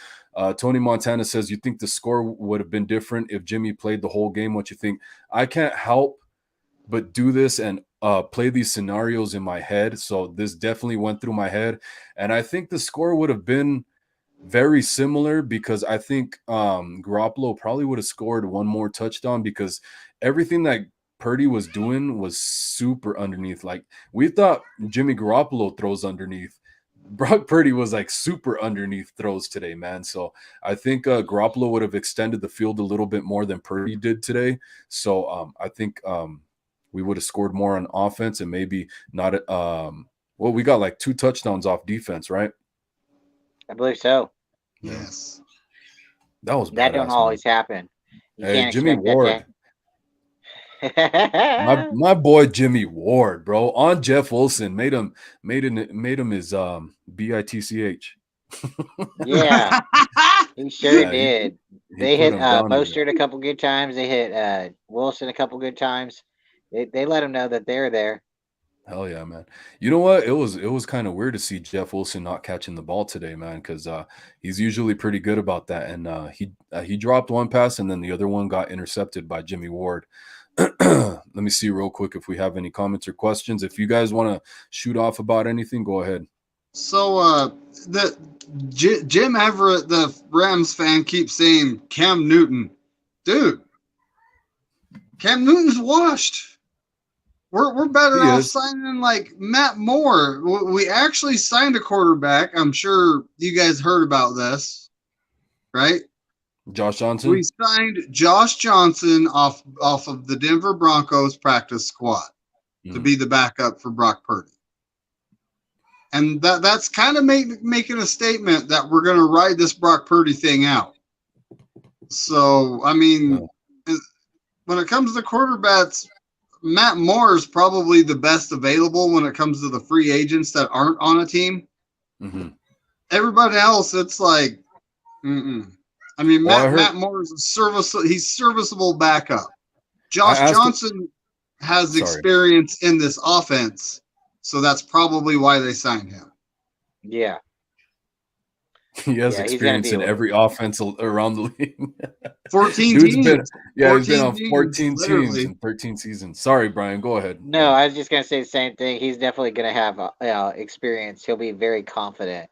Tony Montana says, you think the score would have been different if Jimmy played the whole game? What you think? I can't help but do this and play these scenarios in my head. So this definitely went through my head. And I think the score would have been very similar because I think Garoppolo probably would have scored one more touchdown because everything that Purdy was doing was super underneath. Like we thought Jimmy Garoppolo throws underneath. Brock Purdy was like super underneath throws today, man. So I think Garoppolo would have extended the field a little bit more than Purdy did today. So I think we would have scored more on offense and maybe not. Well, we got like 2 touchdowns off defense, right?
I believe so.
Yes.
That was
that don't always happen.
Hey, Jimmy Ward. my boy Jimmy Ward, bro, on Jeff Wilson made him his bitch.
Yeah, he sure did. They hit Mostert a couple good times. They hit Wilson a couple good times. They let him know that they're there.
Hell yeah, man. You know what? It was kind of weird to see Jeff Wilson not catching the ball today, man, because he's usually pretty good about that. And he dropped one pass, and then the other one got intercepted by Jimmy Ward. Let me see real quick if we have any comments or questions. If you guys want to shoot off about anything, go ahead.
So the Jim Everett, the Rams fan, keeps saying Cam Newton. Dude, Cam Newton's washed. We're better
He
off
is.
signing like Matt Moore. We actually signed a quarterback. I'm sure you guys heard about this, right?
Josh
We
Johnson.
signed Josh Johnson off of the Denver Broncos practice squad to
Mm.
be the backup for Brock Purdy. And that's kind of making a statement that we're going to ride this Brock Purdy thing out. So, I mean, when it comes to quarterbacks, Matt Moore is probably the best available when it comes to the free agents that aren't on a team.
Mm-hmm.
Everybody else, it's like, mm-mm. I mean,
Well,
Matt Moore is he's serviceable backup.
I
Josh
asked him.
Johnson has
Sorry.
experience in this offense, so that's probably why they signed him.
Yeah.
He has
Yeah, he's gonna
experience
be
in every offense around the league.
14
Dude's
teams.
been, yeah, he's been
14
on
teams,
14 teams
literally.
in 13 seasons. Sorry, Brian, go ahead.
No,
Yeah.
I was just gonna say the same thing. He's definitely gonna have experience. He'll be very confident.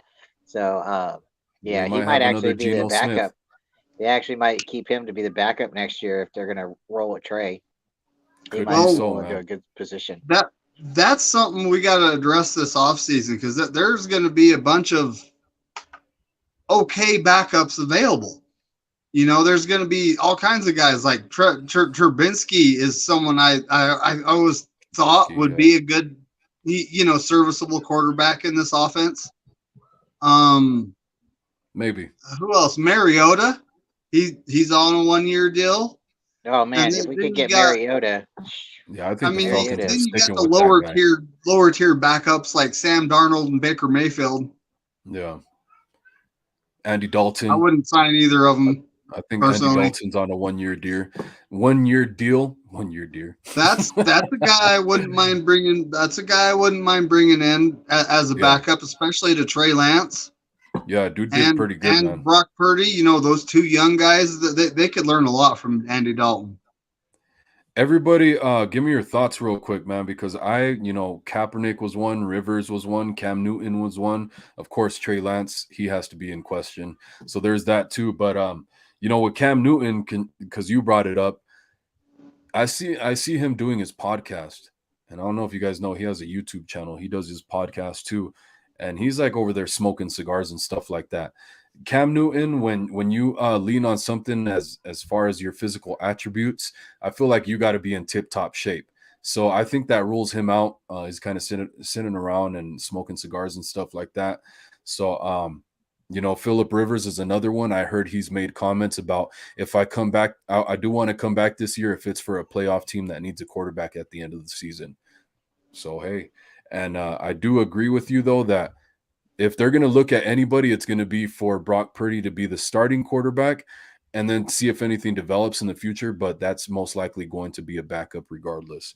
So,
We
yeah, he
might
might
have another
actually be the
Geno Smith.
backup. They actually might keep him to be the backup next year if they're gonna roll with Trey. He
Could
might
be
Well,
so,
roll into a
man.
good position.
That's something we got to address this offseason because there's going to be a bunch of okay backups available. You know, there's going to be all kinds of guys like Trubinsky is someone I always thought would
Yeah.
be a good, serviceable quarterback in this offense.
Maybe.
Who else? Mariota. He's on a 1-year deal.
Oh
And
man,
then,
if we
then
could
you
get
got,
Mariota,
Yeah, I
I
think the
mean,
Falcons are
Mariota.
then you got
sticking
the
with that guy.
lower tier backups like Sam Darnold and Baker Mayfield.
Yeah. Andy
I
Dalton.
wouldn't sign either of them
I think Andy
personally.
Dalton's on a 1-year deal. 1-year deal. 1-year deal.
That's a guy I wouldn't mind bringing. That's a guy I wouldn't mind bringing in as a
Yeah.
backup, especially to Trey Lance
Yeah, dude did pretty good,
and
man.
Brock Purdy. You know, those two young guys, they could learn a lot from Andy Dalton.
Everybody, give me your thoughts real quick, man, because Kaepernick was one, Rivers was one, Cam Newton was one. Of course, Trey Lance, he has to be in question. So there's that too. But with Cam Newton, because you brought it up, I see him doing his podcast. And I don't know if you guys know, he has a YouTube channel. He does his podcast too. And he's like over there smoking cigars and stuff like that. Cam Newton, when you lean on something as far as your physical attributes, I feel like you got to be in tip top shape. So I think that rules him out. He's kind of sitting around and smoking cigars and stuff like that. So Phillip Rivers is another one. I heard he's made comments about if I come back, I do want to come back this year if it's for a playoff team that needs a quarterback at the end of the season. So hey, and I do agree with you though that if they're going to look at anybody, it's going to be for Brock Purdy to be the starting quarterback and then see if anything develops in the future. But that's most likely going to be a backup regardless.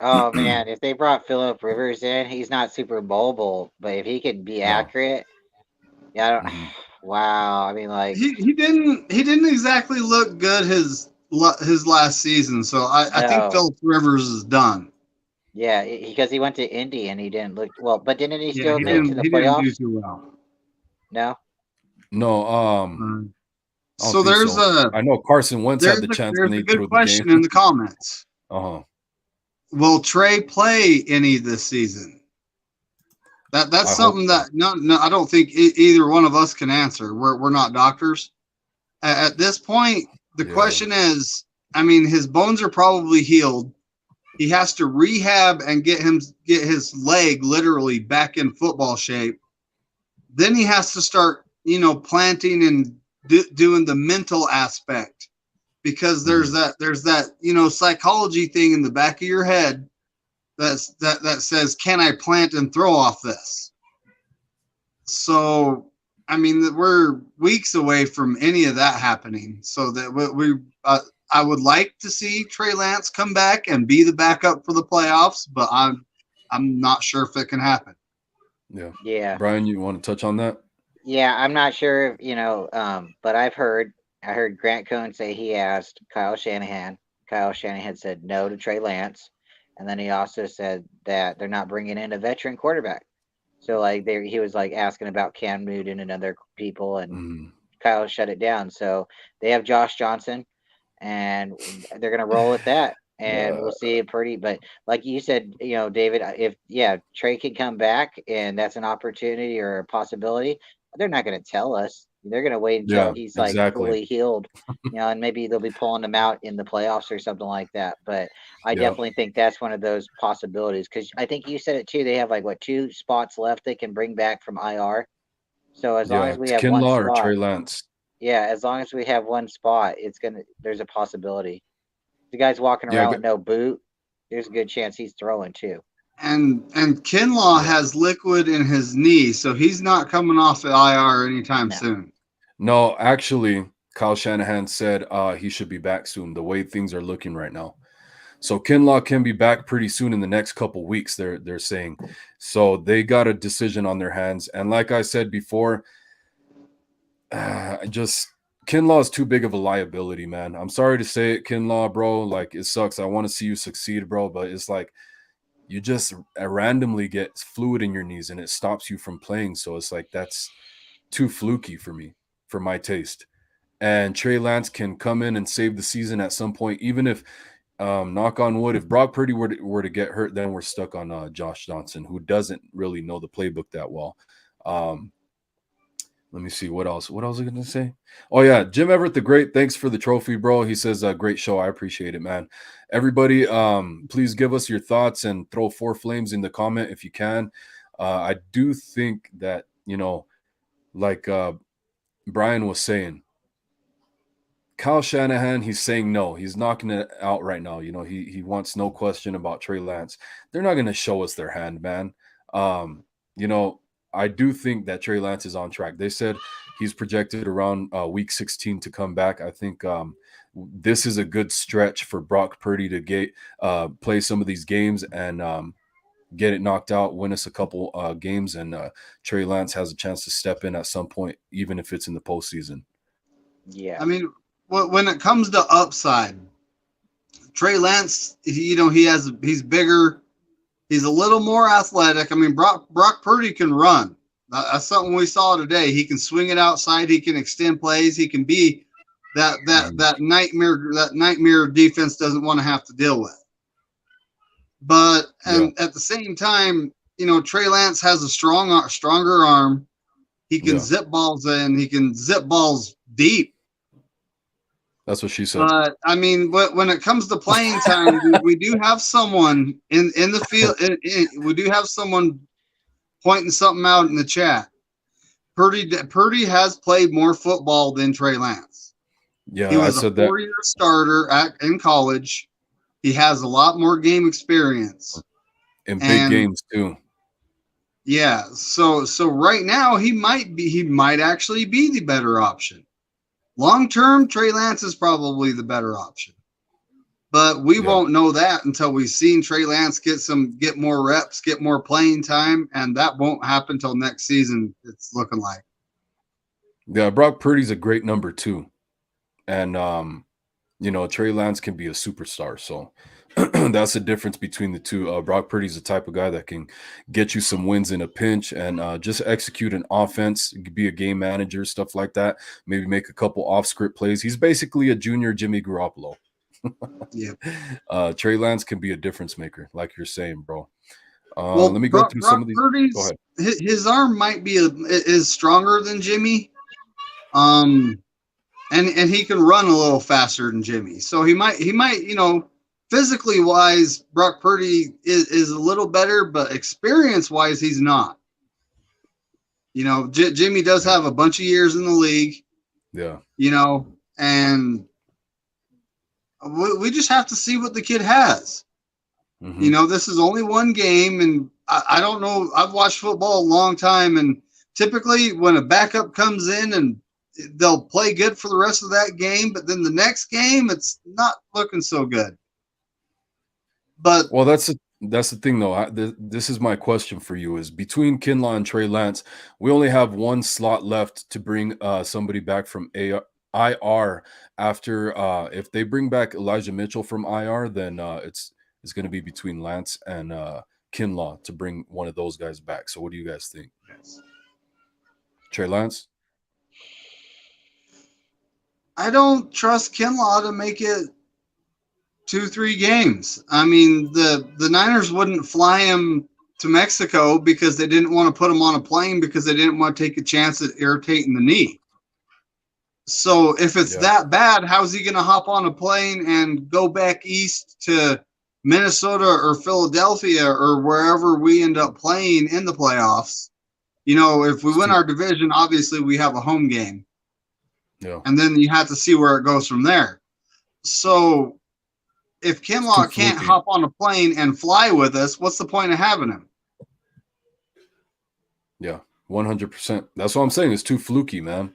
Oh man, if they brought Philip Rivers in, he's not super mobile, but if he could be
No.
accurate, yeah, I don't.
Mhm.
Wow, I mean, like
He didn't exactly look good his last season. So I think
no,
Philip Rivers is done.
yeah, because he went to Indy and he didn't look well, but didn't he
Yeah,
still make it to the
he didn't do
playoffs?
too well.
No.
No,
Uh,
I don't
so
think
there's
so. I know Carson Wentz had the chance and
a
he
good
threw the
question
game.
in the comments.
Uh-huh.
Will Trey play any this season? That's
I hope
something that no, I don't think either one of us can answer. We're not doctors. At this point, the
Yeah.
question is, I mean, his bones are probably healed. He has to rehab and get his leg literally back in football shape. Then he has to start, planting and doing the mental aspect, because there's that psychology thing in the back of your head that says, can I plant and throw off this? So I mean, we're weeks away from any of that happening. So that I would like to see Trey Lance come back and be the backup for the playoffs, but I'm not sure if it can happen.
Yeah.
Yeah.
Brian, you want to touch on that?
Yeah, I'm not sure if, but I heard Grant Cohn say he asked Kyle Shanahan. Kyle Shanahan said no to Trey Lance, and then he also said that they're not bringing in a veteran quarterback. So like he was like asking about Cam Newton and other people, and
Mm,
Kyle shut it down. So they have Josh Johnson, and they're gonna roll with that, and we'll
uh,
see it pretty. But like you said, David, if Trey can come back and that's an opportunity or a possibility, they're not gonna tell us. They're gonna wait until
yeah,
he's like
exactly.
fully healed, and maybe they'll be pulling him out in the playoffs or something like that. But I
Yep.
definitely think that's one of those possibilities because I think you said it too. They have like what 2 spots left they can bring back from IR. So as long
Yeah.
as we
It's
have one
Kinlaw or
spot,
Trey Lance.
yeah, as long as we have one spot, there's a possibility. The guy's walking
Yeah.
around with no boot. There's a good chance he's throwing too.
And Kinlaw
Yeah.
has liquid in his knee, so he's not coming off the IR anytime
No.
soon.
No, actually, Kyle Shanahan said he should be back soon. The way things are looking right now. So Kinlaw can be back pretty soon in the next couple weeks. They're saying, so they got a decision on their hands. And like I said before, just Kinlaw is too big of a liability, man. I'm sorry to say it, Kinlaw, bro. Like it sucks. I want to see you succeed, bro. But it's like you just randomly get fluid in your knees and it stops you from playing. So it's like that's too fluky for me, for my taste. And Trey Lance can come in and save the season at some point, even if knock on wood, if Brock Purdy were to get hurt, then we're stuck on Josh Johnson, who doesn't really know the playbook that well. Um, let me see what else. What else was I going to say? Oh yeah, Jim Everett the Great. Thanks for the trophy, bro. He says, "Great show. I appreciate it, man." Everybody, please give us your thoughts and throw 4 flames in the comment if you can. I do think that like Brian was saying, Kyle Shanahan, he's saying no. He's knocking it out right now. He wants no question about Trey Lance. They're not going to show us their hand, man. Um, you know, I do think that Trey Lance is on track. They said he's projected around week 16 to come back. I think this is a good stretch for Brock Purdy to get play some of these games and get it knocked out, win us a couple games, and Trey Lance has a chance to step in at some point, even if it's in the postseason.
Yeah.
I mean, when it comes to upside, Trey Lance, he's bigger, he's a little more athletic. I mean, Brock Purdy can run. That's something we saw today. He can swing it outside. He can extend plays. He can be that nightmare defense doesn't want to have to deal with. But
Yeah,
and at the same time, Trey Lance has a stronger arm. He can
yeah,
zip balls in. He can zip balls deep.
that's what she said.
But I mean, when it comes to playing time, we do have someone in the field. We do have someone pointing something out in the chat. Purdy has played more football than Trey Lance. He
Yeah, I
was a
said that
4-year starter in college. He has a lot more game experience,
in big
and
games too.
yeah, so right now he might actually be the better option. Long term, Trey Lance is probably the better option. But we
Yeah,
won't know that until we've seen Trey Lance get more reps, get more playing time, and that won't happen until next season. It's looking like.
yeah. Brock Purdy's a great number 2, and Trey Lance can be a superstar. So that's the difference between the two. Brock Purdy's the type of guy that can get you some wins in a pinch and just execute an offense, be a game manager, stuff like that. Maybe make a couple off script plays. He's basically a junior Jimmy Garoppolo.
Yeah.
Trey Lance can be a difference maker, like you're saying, bro.
Well,
Let me go
Brock,
through some
Brock
of these. Go
Purdy's
ahead.
his arm might be is stronger than Jimmy, and he can run a little faster than Jimmy. So he might physically wise, Brock Purdy is a little better, but experience wise, he's not. Jimmy does
Yeah.
have a bunch of years in the league.
Yeah.
And we just have to see what the kid has.
Mm-hmm.
This is only one game, and I don't know. I've watched football a long time, and typically when a backup comes in and they'll play good for the rest of that game, but then the next game it's not looking so good. But
Well, that's That's the thing, though. This is my question for you: is between Kinlaw and Trey Lance, we only have one slot left to bring somebody back from IR. After if they bring back Elijah Mitchell from IR, then it's going to be between Lance and Kinlaw to bring one of those guys back. So, what do you guys think?
Yes.
Trey Lance?
I don't trust Kinlaw to make it 2-3 games. I mean, the Niners wouldn't fly him to Mexico because they didn't want to put him on a plane because they didn't want to take a chance at irritating the knee. So if it's
Yeah,
that bad, how's he going to hop on a plane and go back east to Minnesota or Philadelphia or wherever we end up playing in the playoffs? You know, if we
it's
win
too.
our division, obviously we have a home game,
Yeah,
and then you have to see where it goes from there. So if
it's too
Kinlaw can't
fluky.
hop on a plane and fly with us, what's the point of having him?
Yeah, 100%. That's what I'm saying. It's too fluky, man.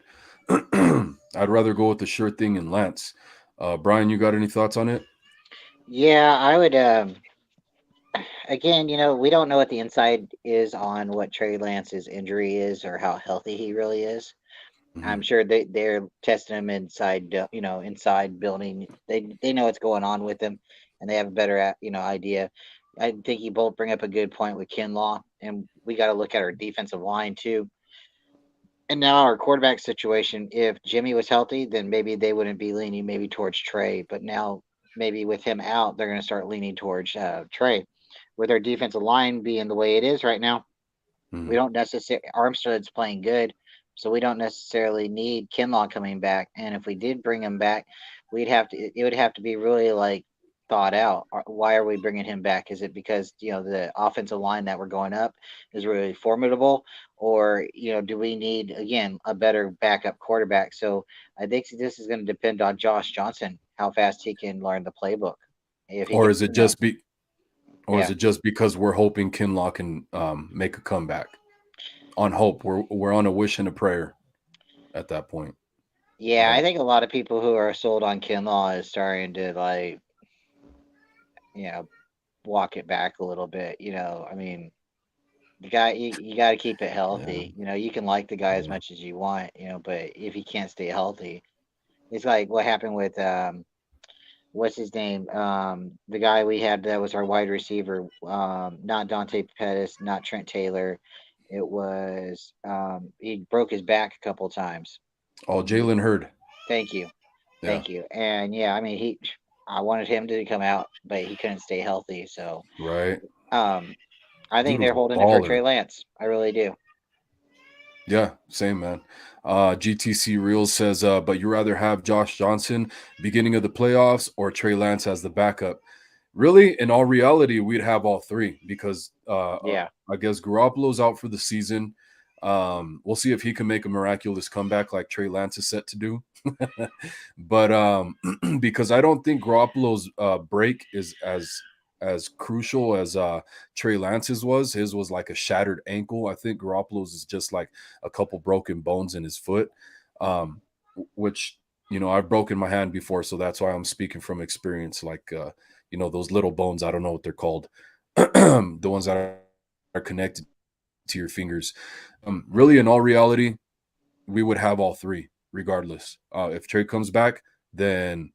I'd rather go with the sure thing in Lance. Brian, you got any thoughts on it?
Yeah, I would. Again, we don't know what the inside is on what Trey Lance's injury is or how healthy he really is.
Hmm.
I'm sure they're testing him inside, inside building. They know what's going on with him, and they have a better, idea. I think you both bring up a good point with Kinlaw, and we got to look at our defensive line too. And now our quarterback situation. If Jimmy was healthy, then maybe they wouldn't be leaning maybe towards Trey. But now maybe with him out, they're going to start leaning towards Trey. With our defensive line being the way it is right now, we
Hmm.
don't necessarily Armstead's playing good, so we don't necessarily need Kinlaw coming back. And if we did bring him back, it would have to be really like thought out. Why are we bringing him back? Is it because the offensive line that we're going up is really formidable, or do we need again a better backup quarterback? So I think this is going to depend on Josh Johnson, how fast he can learn the playbook. If he
Or
can,
is it just be? Or is
yeah.
it just because we're hoping Kinlaw can make a comeback? On hope, we're on a wish and a prayer at that point. I
Yeah, I
hope.
think a lot of people who are sold on Kinlaw is starting to like, you know, walk it back a little bit. I mean, you got to keep it
Yeah,
healthy. You can like the guy as
yeah.
much as you want, but if he can't stay healthy, it's like what happened with what's his name? The guy we had that was our wide receiver, not Dante Pettis, not Trent Taylor. It was he broke his back a couple times.
Oh,
And
Jalen Hurd.
thank you.
Yeah,
Thank you. And yeah, I mean, I wanted him to come out, but he couldn't stay healthy. So,
right.
um, I think
Dude
they're
was
holding it for
balling.
Trey Lance. I really do.
Yeah, same man. GTC Reels says, but you rather have Josh Johnson beginning of the playoffs or Trey Lance as the backup? Really, in all reality, we'd have all three because
Yeah.
I guess Garoppolo's out for the season. We'll see if he can make a miraculous comeback like Trey Lance is set to do. But because I don't think Garoppolo's break is as crucial as Trey Lance's was. His was like a shattered ankle. I think Garoppolo's is just like a couple broken bones in his foot, um, which I've broken my hand before, so that's why I'm speaking from experience. Like those little bones. I don't know what they're called. The ones that are connected to your fingers. Really, in all reality, we would have all three regardless. If Trey comes back, then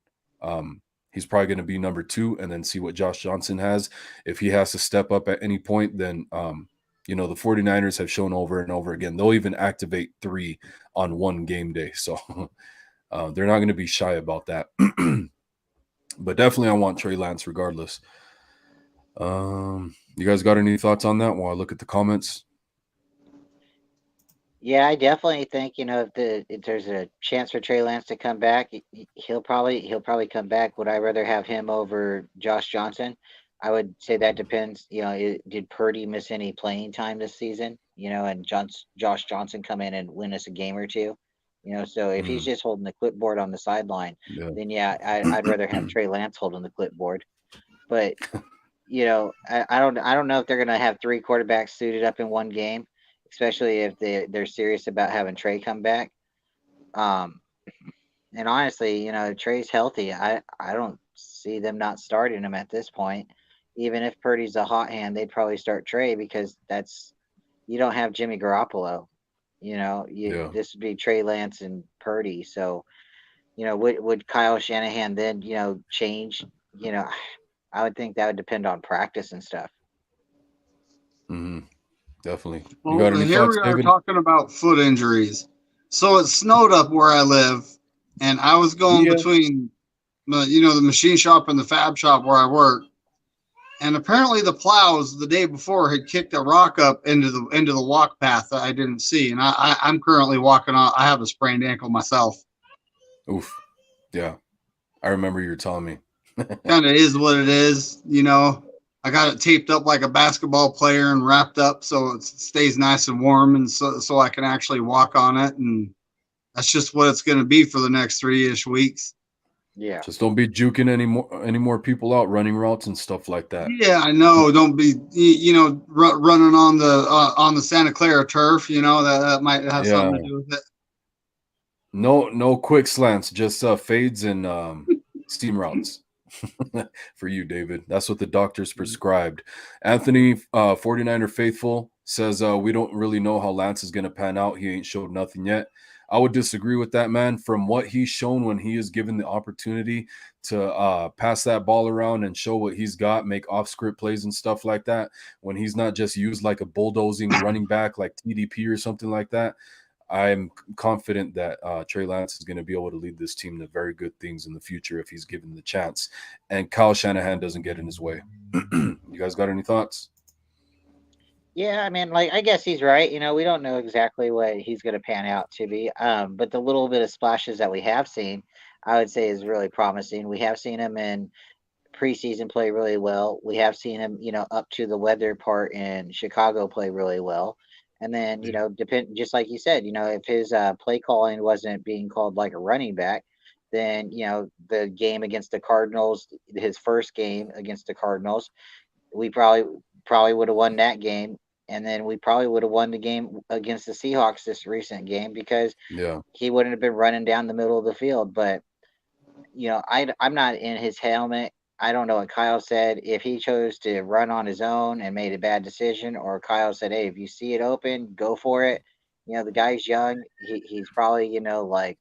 he's probably going to be number two, and then see what Josh Johnson has. If he has to step up at any point, then the 49ers have shown over and over again they'll even activate three on one game day. So they're not going to be shy about that. But definitely, I want Trey Lance regardless. You guys got any thoughts on that while I look at the comments?
Yeah, I definitely think if there's a chance for Trey Lance to come back, he'll probably come back. Would I rather have him over Josh Johnson? I would say that depends. Did Purdy miss any playing time this season? And Josh Johnson come in and win us a game or two. So if he's
Mm,
just holding the clipboard on the sideline,
yeah.
then yeah, I'd rather have Trey Lance holding the clipboard. But I don't know if they're gonna have three quarterbacks suited up in one game, especially if they're serious about having Trey come back. Um, and honestly, Trey's healthy. I don't see them not starting him at this point. even if Purdy's a hot hand, they'd probably start Trey because you don't have Jimmy Garoppolo.
Yeah.
This would be Trey Lance and Purdy. So, would Kyle Shanahan then, change? You know, I would think that would depend on practice and stuff.
Hmm. Definitely. You
Well,
got any
here
thoughts,
we are
David?
talking about foot injuries. So it snowed up where I live, and I was going
Yeah.
between, the machine shop and the fab shop where I work. And apparently, the plows the day before had kicked a rock up into the walk path that I didn't see, and I'm currently walking on. I have a sprained ankle myself.
Oof. Yeah. I remember you were telling me.
Kind of is what it is. I got it taped up like a basketball player and wrapped up so it stays nice and warm, and so I can actually walk on it, and that's just what it's going to be for the next 3-ish weeks.
Yeah.
Just don't be juking any more people out running routes and stuff like that.
Yeah, I know. Don't be, running on the Santa Clara turf. That might have
Yeah.
something to do with it.
No quick slants, just fades and steam routes for you, David. That's what the doctors prescribed. Anthony, 49er faithful, says we don't really know how Lance is going to pan out. He ain't showed nothing yet. I would disagree with that, man. From what he's shown when he is given the opportunity to pass that ball around and show what he's got, make off-script plays and stuff like that, when he's not just used like a bulldozing running back like TDP or something like that, I'm confident that Trey Lance is going to be able to lead this team to very good things in the future if he's given the chance. And Kyle Shanahan doesn't get in his way. You guys got any thoughts?
Yeah, I mean, like, I guess he's right. We don't know exactly what he's going to pan out to be. But the little bit of splashes that we have seen, I would say is really promising. We have seen him in preseason play really well. We have seen him, up to the weather part in Chicago play really well. And then, depend just like you said, if his play calling wasn't being called like a running back, then the game against the Cardinals, his first game against the Cardinals, we probably would have won that game, and then we probably would have won the game against the Seahawks this recent game because
Yeah.
he wouldn't have been running down the middle of the field. But I'm not in his helmet. I don't know what Kyle said. If he chose to run on his own and made a bad decision, or Kyle said, "Hey, if you see it open, go for it." The guy's young. He's probably like,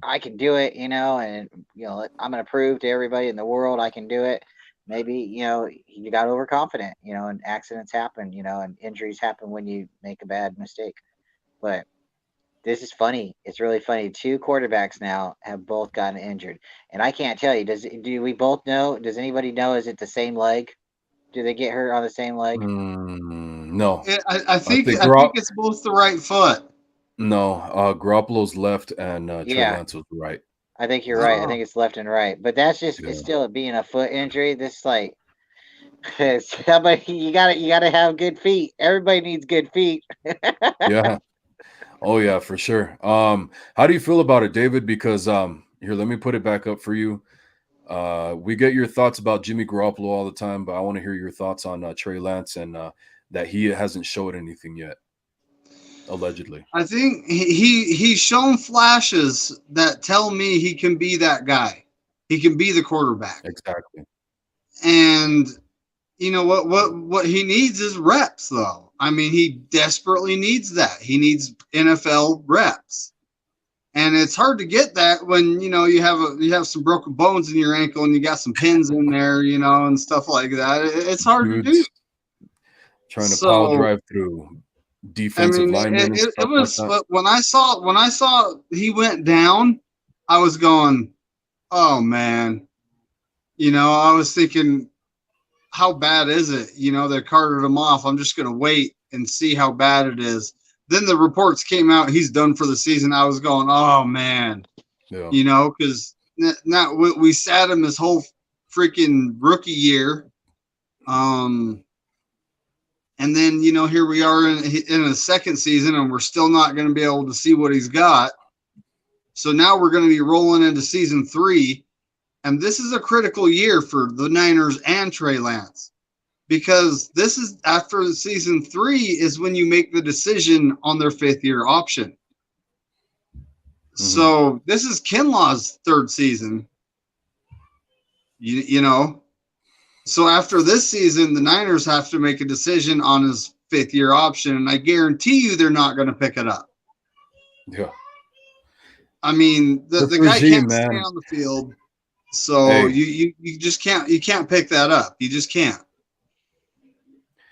I can do it, and I'm going to prove to everybody in the world I can do it. Maybe you got overconfident, and accidents happen, and injuries happen when you make a bad mistake. But this is funny. It's really funny. Two quarterbacks now have both gotten injured, and I can't tell you. Do we both know? Does anybody know? Is it the same leg? Do they get hurt on the same leg?
No.
I
I
think
think
I think it's both the right foot.
no. Garoppolo's left and Trey
Yeah,
Lance was right.
I think you're right. I
Oh,
think it's left and right, but that's just it's
Yeah.
still being a foot injury. This like somebody you gotta have good feet. Everybody needs good feet.
Yeah. Oh yeah, for sure. How do you feel about it, David? Because here, let me put it back up for you. We get your thoughts about Jimmy Garoppolo all the time, but I want to hear your thoughts on Trey Lance and that he hasn't showed anything yet, allegedly.
I think he's shown flashes that tell me he can be that guy. He can be the quarterback.
Exactly.
And what he needs is reps, though. I mean, he desperately needs that. He needs NFL reps. And it's hard to get that when you have some broken bones in your ankle and you got some pins in there, and stuff like that. It's hard to do.
Dudes trying to pile
So
drive through
I
defensive
mean,
linemen and
it
stuff like
was
that.
when I saw he went down, I was going, oh man. I was thinking, how bad is it? They carted him off. I'm just gonna wait and see how bad it is. Then the reports came out he's done for the season. I was going, oh man,
Yeah.
because not we sat him his whole freaking rookie year. And then here we are in a second season, and we're still not going to be able to see what he's got. So now we're going to be rolling into season 3, and this is a critical year for the Niners and Trey Lance, because this is after season 3 is when you make the decision on their 5th-year option.
Mhm.
So this is Kinlaw's 3rd season. You know, So after this season, the Niners have to make a decision on his 5th-year option, and I guarantee you they're not going to pick it up.
Yeah.
I mean,
This
the guy
regime,
can't stay
man.
on the field, so
Hey,
you just can't pick that up. You just can't.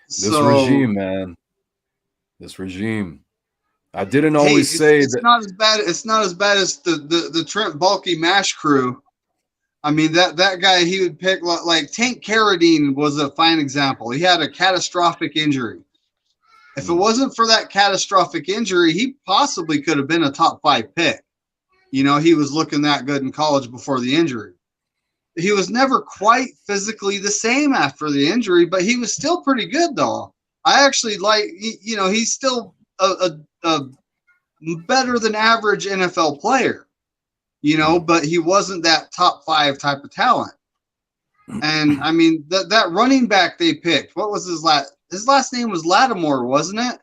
this
So
regime, man. This regime. I didn't
hey,
always say
it's
that.
not as bad. It's not as bad as the Trent Baalke Mash crew. I mean, that guy, he would pick like Tank Carradine was a fine example. He had a catastrophic injury. If it wasn't for that catastrophic injury, he possibly could have been a top 5 pick. You know, he was looking that good in college before the injury. He was never quite physically the same after the injury, but he was still pretty good, though. I actually he's still a better than average NFL player, but he wasn't that top 5 type of talent. And I mean, that running back they picked, what was his last name was Lattimore, wasn't it?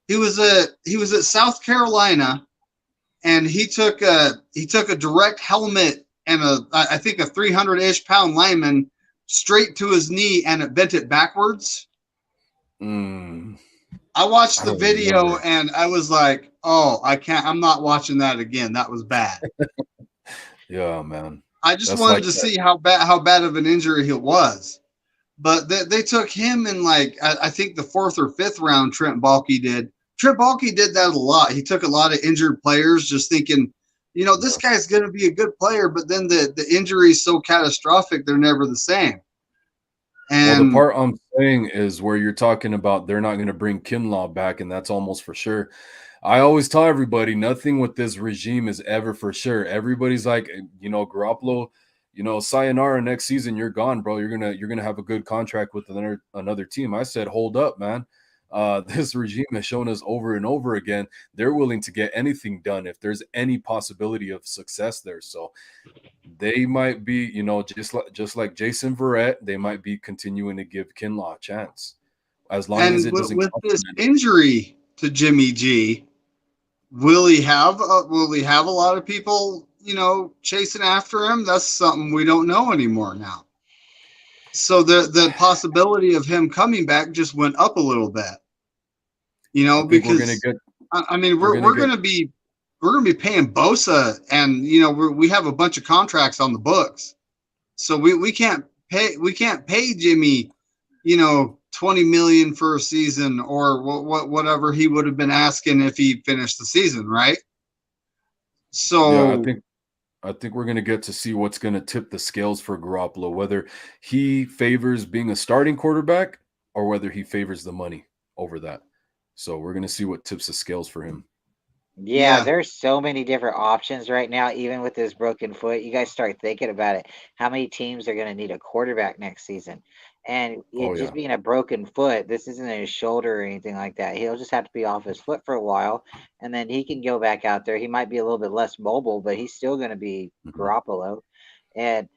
He was at South Carolina, and he took a direct helmet and I think a 300-ish pound lineman straight to his knee, and it bent it backwards. I watched the video and I was like, oh, I'm not watching that again. That was bad.
Yeah, man.
I just wanted to see how bad of an injury it was. But they took him in I think the 4th or 5th round. Trent Baalke did. Trent Baalke did that a lot. He took a lot of injured players, just thinking, this guy's going to be a good player, but then the injury is so catastrophic, they're never the same. And
well, the part I'm saying is where you're talking about they're not going to bring Kinlaw back, and that's almost for sure. I always tell everybody nothing with this regime is ever for sure. Everybody's like, Garoppolo, sayonara next season, you're gone, bro. You're gonna have a good contract with another team. I said, hold up, man. This regime has shown us over and over again they're willing to get anything done if there's any possibility of success there. So they might be, just like Jason Verrett, they might be continuing to give Kinlaw a chance as long as it doesn't.
With this injury to Jimmy G, will he have a lot of people, chasing after him? That's something we don't know anymore now. So the possibility of him coming back just went up a little bit, because we're going to be paying Bosa, and we have a bunch of contracts on the books, so we can't pay Jimmy, $20 million for a season, or whatever he would have been asking if he finished the season, right? So
yeah, I think we're going to get to see what's going to tip the scales for Garoppolo, whether he favors being a starting quarterback or whether he favors the money over that. So we're going to see what tips the scales for him.
Yeah, there's so many different options right now, even with this broken foot. You guys start thinking about it. How many teams are going to need a quarterback next season? And just being a broken foot, this isn't his shoulder or anything like that. He'll just have to be off his foot for a while, and then he can go back out there. He might be a little bit less mobile, but he's still going to be Garoppolo. And,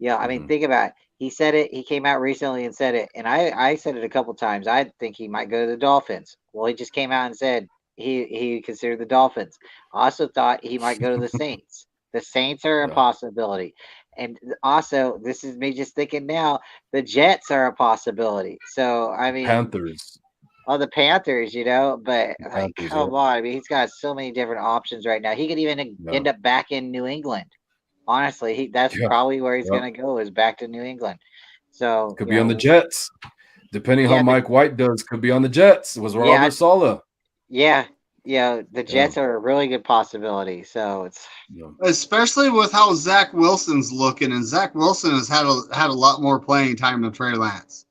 I mean, think about it. He said it. He came out recently and said it. And I said it a couple times. I think he might go to the Dolphins. Well, he just came out and said he considered the Dolphins. I also thought he might go to the Saints. The Saints are a possibility. And also, this is me just thinking now, the Jets are a possibility. So, I mean,
Panthers.
Oh, the Panthers, but come on. I mean, he's got so many different options right now. He could even end up back in New England. Honestly, that's probably where he's going to go, is back to New England. So
could be on the Jets, depending how Mike White does. Could be on the Jets. It was Robert Saleh.
Yeah, the Jets are a really good possibility. So it's
especially with how Zach Wilson's looking, and Zach Wilson has had a lot more playing time than Trey Lance.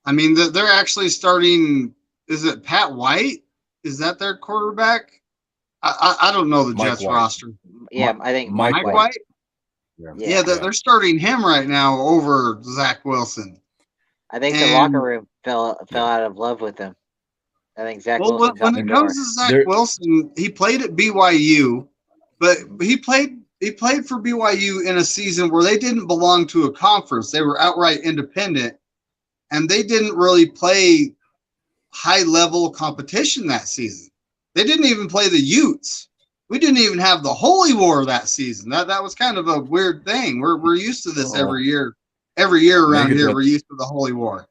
I mean, they're actually starting. Is it Pat White? Is that their quarterback? I don't know the Jets roster.
Yeah, I think
Mike White. Yeah, they're starting him right now over Zach Wilson.
I think the locker room fell out of love with him. I think Zach Wilson.
When it comes to Zach Wilson, he played at BYU, but he played for BYU in a season where they didn't belong to a conference. They were outright independent, and they didn't really play high-level competition that season. They didn't even play the Utes. We didn't even have the Holy War that season. That was kind of a weird thing. We're used to this every year. every year around here
Megadeth,
we're used to the Holy War.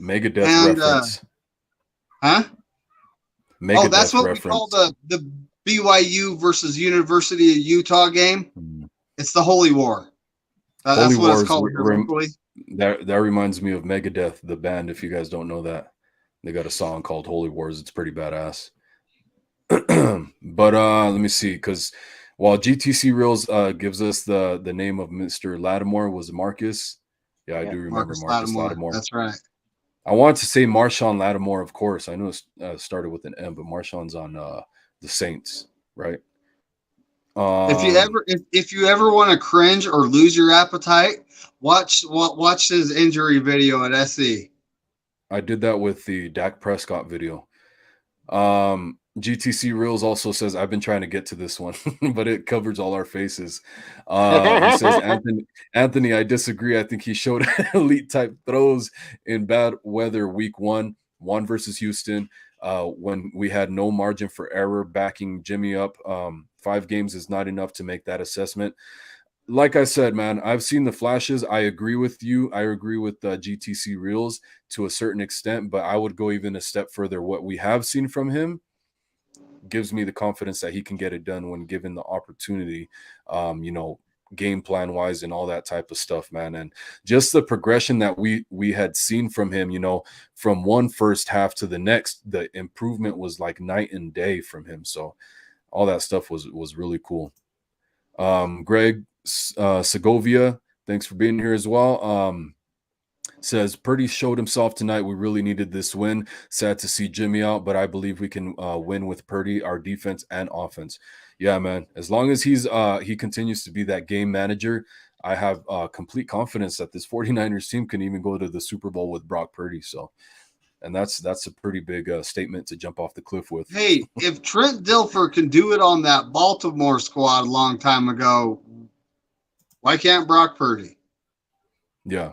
Megadeth
And
reference.
huh? Oh, that's
Megadeth
what we call
reference.
the BYU versus University of Utah game.
Mm.
It's the Holy War.
Holy
That's what it's
Wars.
called biblically.
That reminds me of Megadeth, the band. If you guys don't know that, they got a song called Holy Wars. It's pretty badass. But let me see, because while GTC Reels gives us the name of Mr. Lattimore was Marcus. Yeah, I
Yep.
do remember
Marcus
Marcus
Lattimore.
Lattimore.
That's right.
I want to say Marshawn Lattimore, of course. I know it started with an M, but Marshawn's on the Saints, right?
If you ever want to cringe or lose your appetite, watch his injury video at SC.
I did that with the Dak Prescott video. GTC Reels also says, I've been trying to get to this one, but it covers all our faces. He says, Anthony, I disagree. I think he showed elite type throws in bad weather week one versus Houston, when we had no margin for error backing Jimmy up. 5 games is not enough to make that assessment. Like I said, man, I've seen the flashes. I agree with you. I agree with GTC Reels to a certain extent, but I would go even a step further. What we have seen from him gives me the confidence that he can get it done when given the opportunity, game plan wise and all that type of stuff, man. And just the progression that we had seen from him, from one first half to the next, the improvement was like night and day from him. So all that stuff was really cool. Greg Segovia, thanks for being here as well. Says Purdy showed himself tonight. We really needed this win. Sad to see Jimmy out, but I believe we can win with Purdy, our defense and offense. Yeah, man. As long as he continues to be that game manager, I have complete confidence that this 49ers team can even go to the Super Bowl with Brock Purdy. So, and that's a pretty big statement to jump off the cliff with.
Hey, if Trent Dilfer can do it on that Baltimore squad a long time ago, why can't Brock Purdy?
Yeah.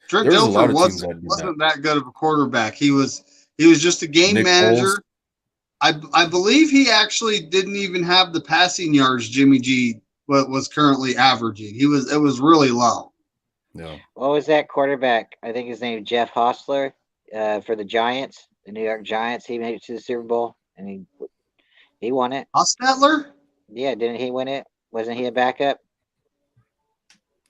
Trent
There's a lot
Dilfer
of teams
wasn't that good of a quarterback. He was just a game
Nick
manager.
Foles.
I believe he actually didn't even have the passing yards Jimmy G was currently averaging. It was really low.
Yeah.
What was that quarterback? I think his name Jeff Hostler, for the Giants, the New York Giants. He made it to the Super Bowl and he won it.
Hostetler?
Yeah, didn't he win it? Wasn't he a backup?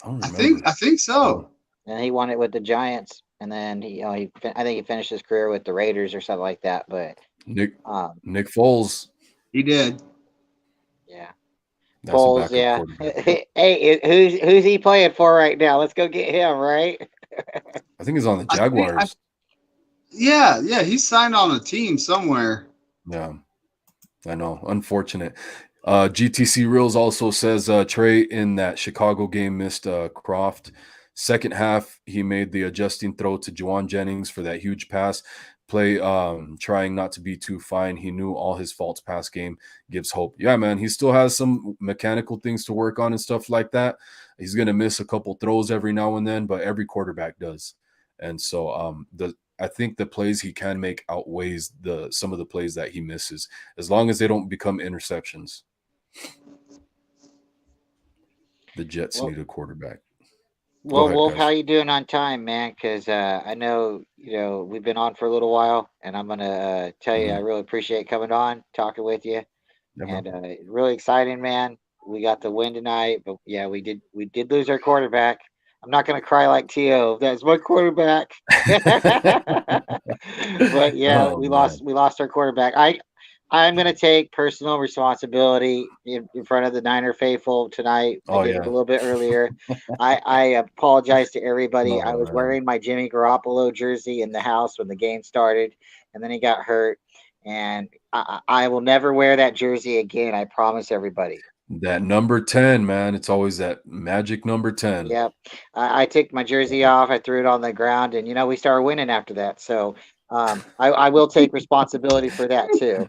I don't
I
remember.
think so.
And he won it with the Giants, and then I think he finished his career with the Raiders or something like that. But
Nick Foles.
He did.
Yeah,
That's
Foles.
a backup
Yeah.
quarterback.
Hey, who's he playing for right now? Let's go get him. Right.
I think he's on the Jaguars.
Yeah, he's signed on a team somewhere.
Yeah, I know. Unfortunate. GTC Reels also says Trey in that Chicago game missed Croft. Second half, he made the adjusting throw to Juwan Jennings for that huge pass play, trying not to be too fine. He knew all his faults past game gives hope. Yeah, man, he still has some mechanical things to work on and stuff like that. He's going to miss a couple throws every now and then, but every quarterback does. And so I think the plays he can make outweighs some of the plays that he misses, as long as they don't become interceptions. The Jets need a quarterback.
Well,
ahead,
Wolf,
guys.
how you doing on time, man? Because I know we've been on for a little while, and I'm gonna tell you I really appreciate coming on, talking with you, and really exciting, man. We got the win tonight, but yeah, we did lose our quarterback. I'm not gonna cry like T.O. That's my quarterback. But yeah, we lost our quarterback. I'm going to take personal responsibility in front of the Niner faithful tonight. I did it a little bit earlier. I apologize to everybody. I was wearing my Jimmy Garoppolo jersey in the house when the game started, and then he got hurt. And I will never wear that jersey again. I promise everybody.
That number 10, man. It's always that magic number 10.
Yep. I took my jersey off. I threw it on the ground, and we started winning after that. So I will take responsibility for that too.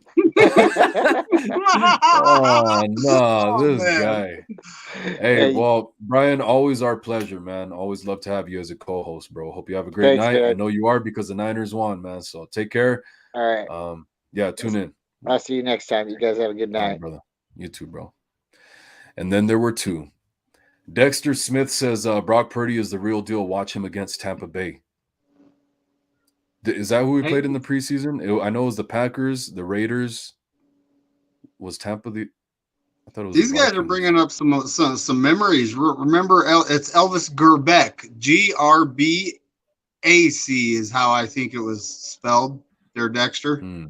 Oh no, this
man.
guy. Hey, well, Brian, always our pleasure, man. Always love to have you as a co-host, bro. Hope you have a great night. Man. I know you are because the Niners won, man. So take care.
All right.
Yeah, tune in.
I'll see you next time. You guys have a good night,
brother. You too, bro. And then there were two. Dexter Smith says Brock Purdy is the real deal. Watch him against Tampa Bay. Is that who we
Hey,
played in the preseason? I know it was the Packers, the Raiders. Was Tampa the? I thought it was the
these guys are
Vikings.
bringing up some memories. Remember, it's Elvis Gerbeck. Grbac is how I think it was spelled. There, Dexter.
Hmm.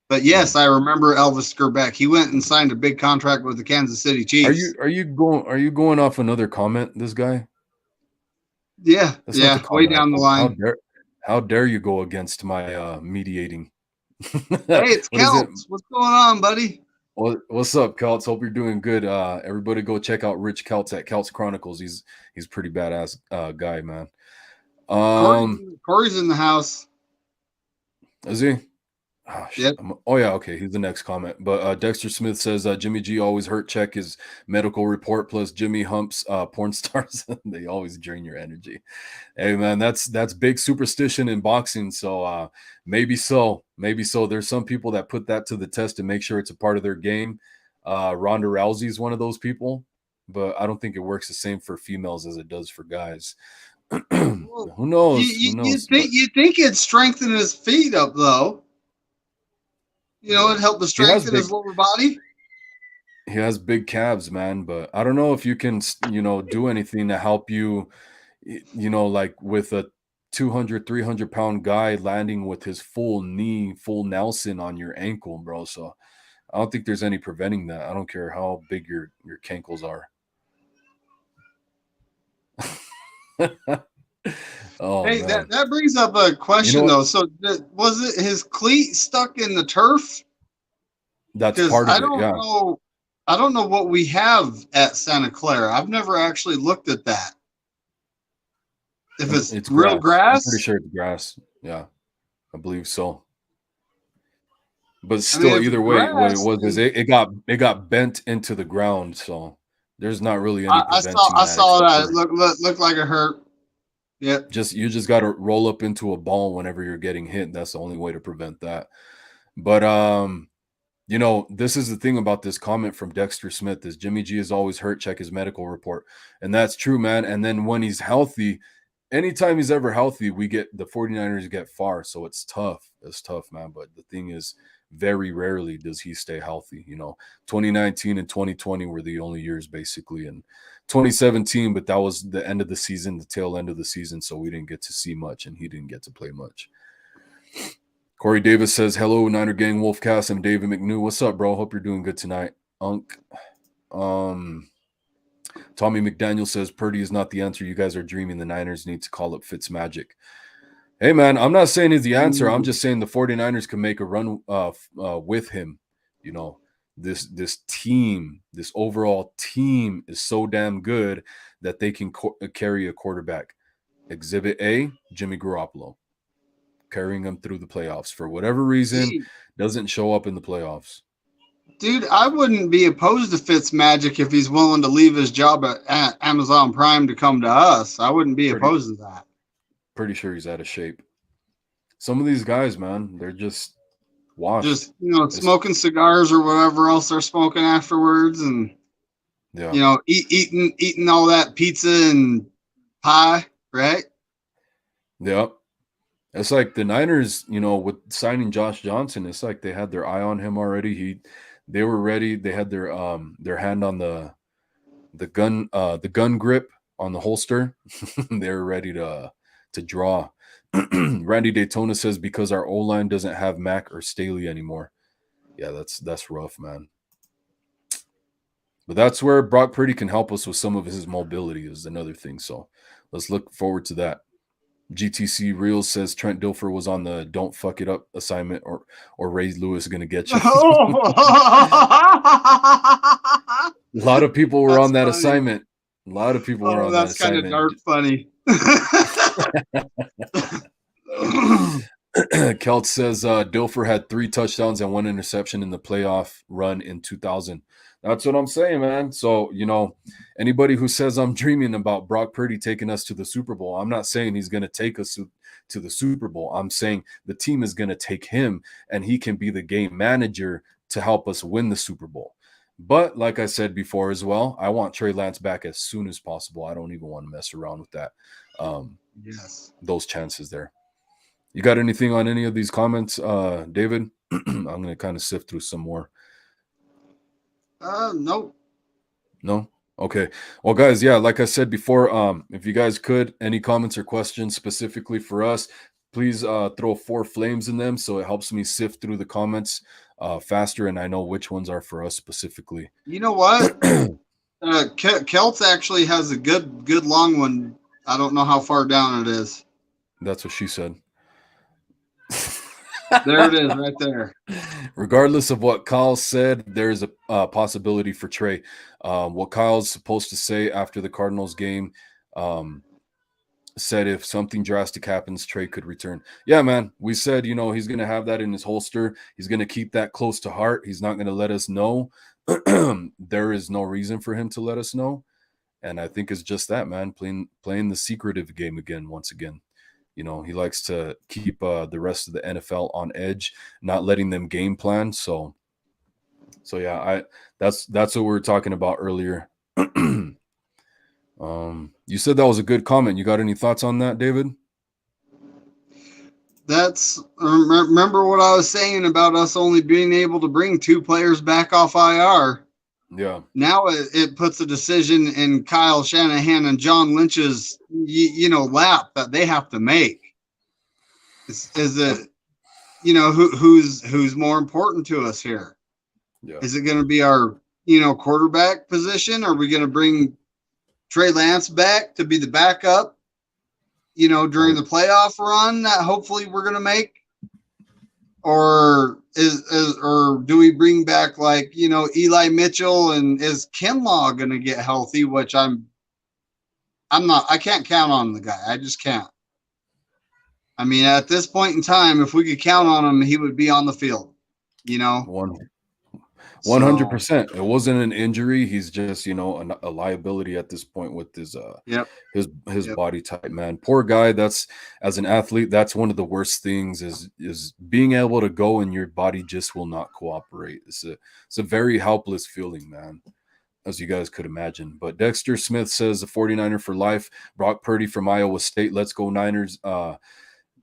But yes, I remember Elvis Gerbeck. He went and signed a big contract with the Kansas City Chiefs.
Are you going off another comment? This guy?
Yeah,
That's not the
way
comment.
down the line.
How dare you go against my mediating?
Hey, it's
What is it?
Celts. What's going on, buddy?
What's up, Celts? Hope you're doing good. Everybody go check out Rich Celts at Celts Chronicles. He's pretty badass guy, man.
Corey's in the house.
Is he? Oh,
Yep.
Oh yeah, okay. He's the next comment. But Dexter Smith says Jimmy G always hurt. Check his medical report. Plus Jimmy humps porn stars. They always drain your energy. Hey man, that's big superstition in boxing. So maybe so. There's some people that put that to the test and make sure it's a part of their game. Ronda Rousey is one of those people, but I don't think it works the same for females as it does for guys. Who knows? Who knows?
You think it'd strengthen his feet up though? You know, it'd help to strengthen his lower body.
He has big calves, man, but I don't know if you can, do anything to help you, like with a 200, 300-pound guy landing with his full Nelson on your ankle, bro. So I don't think there's any preventing that. I don't care how big your cankles are. Oh,
hey,
man.
that brings up a question though. So was it his cleat stuck in the turf?
That's part of it. Yeah.
I don't know what we have at Santa Clara. I've never actually looked at that. If it's real grass,
I'm pretty sure it's grass. Yeah, I believe so. But still, either way, what it was is it got bent into the ground. So there's not really any preventing
I saw that. It looked like it hurt. Yep.
You just got to roll up into a ball whenever you're getting hit. That's the only way to prevent that. But this is the thing about this comment from Dexter Smith is Jimmy G is always hurt. Check his medical report. And that's true, man. And then when he's healthy, anytime he's ever healthy, the 49ers get far. So it's tough. It's tough, man. But the thing is, very rarely does he stay healthy. 2019 and 2020 were the only years basically. And 2017, but that was the end of the season, the tail end of the season. So we didn't get to see much and he didn't get to play much. Corey Davis says, hello, Niner Gang Wolfcast. I'm David McNew. What's up, bro? Hope you're doing good tonight. Tommy McDaniel says, Purdy is not the answer. You guys are dreaming. The Niners need to call up Fitzmagic. Hey, man, I'm not saying he's the answer. I'm just saying the 49ers can make a run with him. This team, this overall team is so damn good that they can carry a quarterback. Exhibit A, Jimmy Garoppolo. Carrying them through the playoffs for whatever reason, doesn't show up in the playoffs.
Dude, I wouldn't be opposed to Fitzmagic if he's willing to leave his job at Amazon Prime to come to us. I wouldn't be opposed to that.
Pretty sure he's out of shape. Some of these guys, man, they're just washed.
Just, smoking cigars or whatever else they're smoking afterwards and, eating all that pizza and pie, right?
Yep. It's like the Niners, with signing Josh Johnson, it's like they had their eye on him already. They were ready. They had their hand on the gun grip on the holster. They were ready to draw. Randy Daytona says because our O-line doesn't have Mack or Staley anymore. Yeah, that's rough, man. But that's where Brock Purdy can help us with some of his mobility is another thing. So let's look forward to that. GTC Reels says Trent Dilfer was on the don't fuck it up assignment or Ray Lewis is going to get you. A lot of people were on that assignment. A lot of people were on that assignment.
That's kind of dark funny.
Kelt says Dilfer had 3 touchdowns and 1 interception in the playoff run in 2000. That's what I'm saying, man. So, anybody who says I'm dreaming about Brock Purdy taking us to the Super Bowl, I'm not saying he's going to take us to the Super Bowl. I'm saying the team is going to take him and he can be the game manager to help us win the Super Bowl. But like I said before as well, I want Trey Lance back as soon as possible. I don't even want to mess around with that.
Yes.
Those chances there. You got anything on any of these comments, David? I'm going to kind of sift through some more.
Nope.
No? Okay. Well, guys, yeah, like I said before, if you guys could, any comments or questions specifically for us, please throw 4 flames in them so it helps me sift through the comments faster and I know which ones are for us specifically.
You know what? Kelts actually has a good long one. I don't know how far down it is.
That's what she said.
There it is, right there.
Regardless of what Kyle said, there's a possibility for Trey. What Kyle's supposed to say after the Cardinals game said if something drastic happens, Trey could return. Yeah, man. We said, he's going to have that in his holster. He's going to keep that close to heart. He's not going to let us know. There is no reason for him to let us know. And I think it's just that, man, playing the secretive game again, once again. He likes to keep the rest of the NFL on edge, not letting them game plan. So yeah, that's what we were talking about earlier. You said that was a good comment. You got any thoughts on that, David?
Remember what I was saying about us only being able to bring 2 players back off IR.
Yeah.
Now it puts a decision in Kyle Shanahan and John Lynch's lap that they have to make. Is it who's more important to us here?
Yeah.
Is it going to be our quarterback position? Are we going to bring Trey Lance back to be the backup during the playoff run that hopefully we're going to make? Or do we bring back Eli Mitchell, and is Kinlaw going to get healthy? Which I can't count on the guy. I just can't. I mean, at this point in time, if we could count on him, he would be on the field.
100%. It wasn't an injury. He's just, a liability at this point with his body type, man. Poor guy. That's, as an athlete, that's one of the worst things is being able to go and your body just will not cooperate. It's a very helpless feeling, man, as you guys could imagine. But Dexter Smith says a 49er for life. Brock Purdy from Iowa State. Let's go Niners.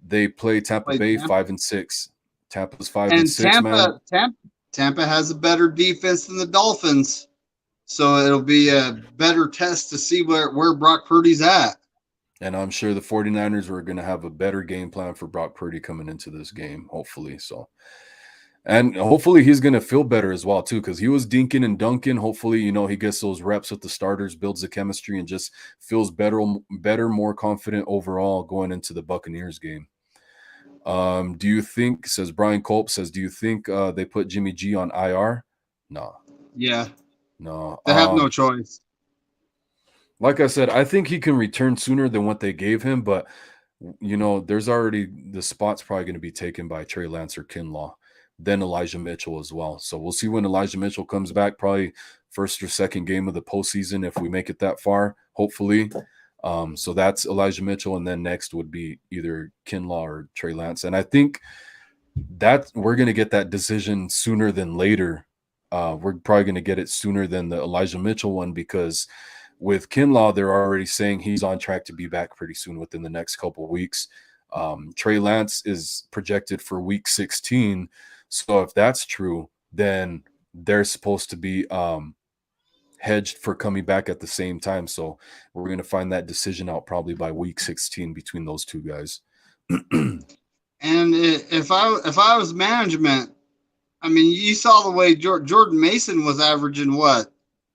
They play Tampa Bay 5-6. Tampa's 5-6, man.
Tampa has a better defense than the Dolphins, so it'll be a better test to see where Brock Purdy's at.
And I'm sure the 49ers are going to have a better game plan for Brock Purdy coming into this game, hopefully. So, and hopefully he's going to feel better as well, too, because he was dinking and dunking. Hopefully, he gets those reps with the starters, builds the chemistry, and just feels better, more confident overall going into the Buccaneers game. Do you think, says Brian Culp, do you think they put Jimmy G on IR? No.
Yeah.
No.
They have no choice.
Like I said, I think he can return sooner than what they gave him, but there's already the spot's probably going to be taken by Trey Lance or Kinlaw, then Elijah Mitchell as well. So we'll see when Elijah Mitchell comes back, probably first or second game of the postseason if we make it that far, hopefully. So that's Elijah Mitchell, and then next would be either Kinlaw or Trey Lance. And I think that we're going to get that decision sooner than later. We're probably going to get it sooner than the Elijah Mitchell one, because with Kinlaw, they're already saying he's on track to be back pretty soon within the next couple of weeks. Trey Lance is projected for week 16. So if that's true, then they're supposed to be hedged for coming back at the same time. So we're going to find that decision out probably by week 16 between those two guys.
And if I was management, I mean, you saw the way Jordan Mason was averaging what,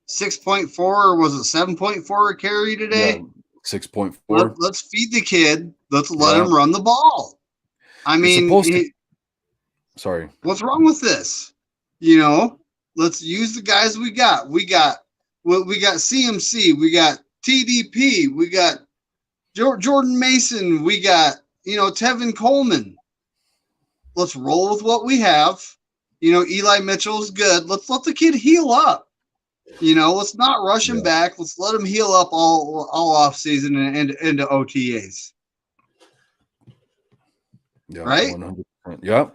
6.4 or was it 7.4 a carry today?
Yeah, 6.4.
Let's feed the kid. Let's let him run the ball. I mean,
sorry.
What's wrong with this? Let's use the guys we got. We got CMC, we got TDP, we got Jordan Mason, we got Tevin Coleman. Let's roll with what we have. Eli Mitchell's good. Let's let the kid heal up. Let's not rush him back. Let's let him heal up all off season and into OTAs.
Yeah,
right?
100%. Yeah.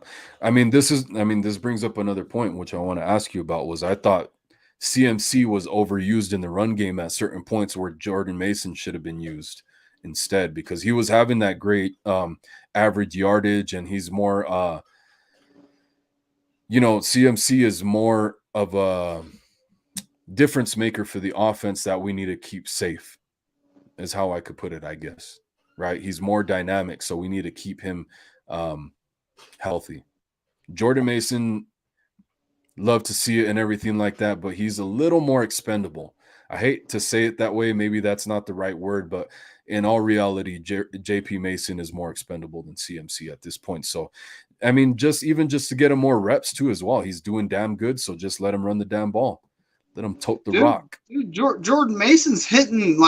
This brings up another point which I want to ask you about. Was I thought CMC was overused in the run game at certain points where Jordan Mason should have been used instead, because he was having that great average yardage, and he's more CMC is more of a difference maker for the offense that we need to keep safe, is how I could put it, I guess. Right? He's more dynamic, so we need to keep him healthy. Jordan Mason, love to see it and everything like that, but he's a little more expendable. I hate to say it that way. Maybe that's not the right word, but in all reality, JP Mason is more expendable than CMC at this point. So, I mean, just to get him more reps too as well. He's doing damn good. So just let him run the damn ball. Let him tote the rock.
Dude, Jordan Mason's hitting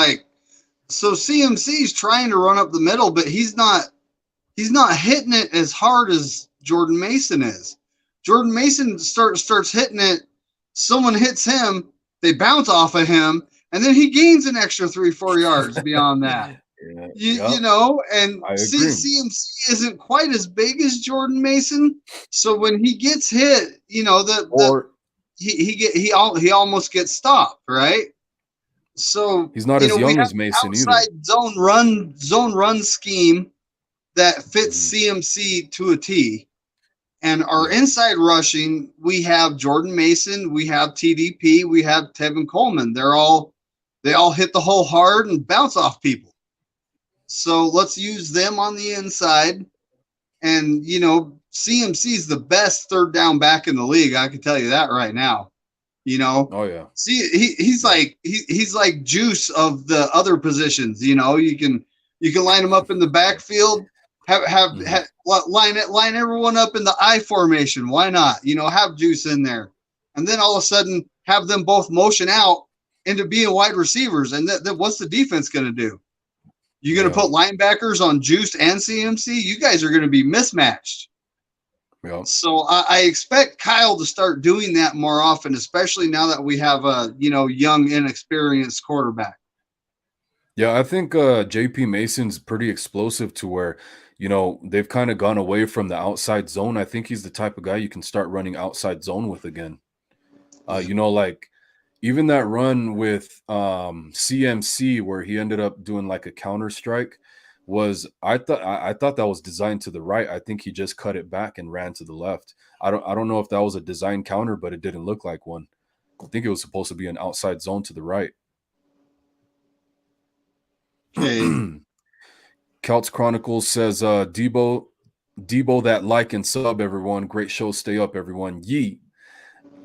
so CMC's trying to run up the middle, but he's not hitting it as hard as Jordan Mason is. Jordan Mason starts hitting it. Someone hits him, they bounce off of him, and then he gains an extra 3-4 yards beyond that. You know, and CMC isn't quite as big as Jordan Mason, so when he gets hit, he almost gets stopped, right? So
he's not as young as Mason
outside either. Zone run scheme that fits CMC to a T. And our inside rushing, we have Jordan Mason, we have TDP, we have Tevin Coleman. They all hit the hole hard and bounce off people. So let's use them on the inside. And CMC is the best third down back in the league. I can tell you that right now.
Oh yeah.
See, he's like Juice of the other positions. You can line him up in the backfield. Line everyone up in the I formation. Why not? Have Juice in there, and then all of a sudden have them both motion out into being wide receivers. And what's the defense going to do? You're going to put linebackers on Juice and CMC. You guys are going to be mismatched.
Yeah.
So I expect Kyle to start doing that more often, especially now that we have a young, inexperienced quarterback.
Yeah, I think JP Mason's pretty explosive to where, they've kind of gone away from the outside zone. I think he's the type of guy you can start running outside zone with again. Like even that run with CMC where he ended up doing like a counter strike I thought that was designed to the right. I think he just cut it back and ran to the left. I don't know if that was a design counter, but it didn't look like one. I think it was supposed to be an outside zone to the right.
Okay.
Celts Chronicles says, Debo, that like and sub, everyone. Great show. Stay up, everyone. Yeet.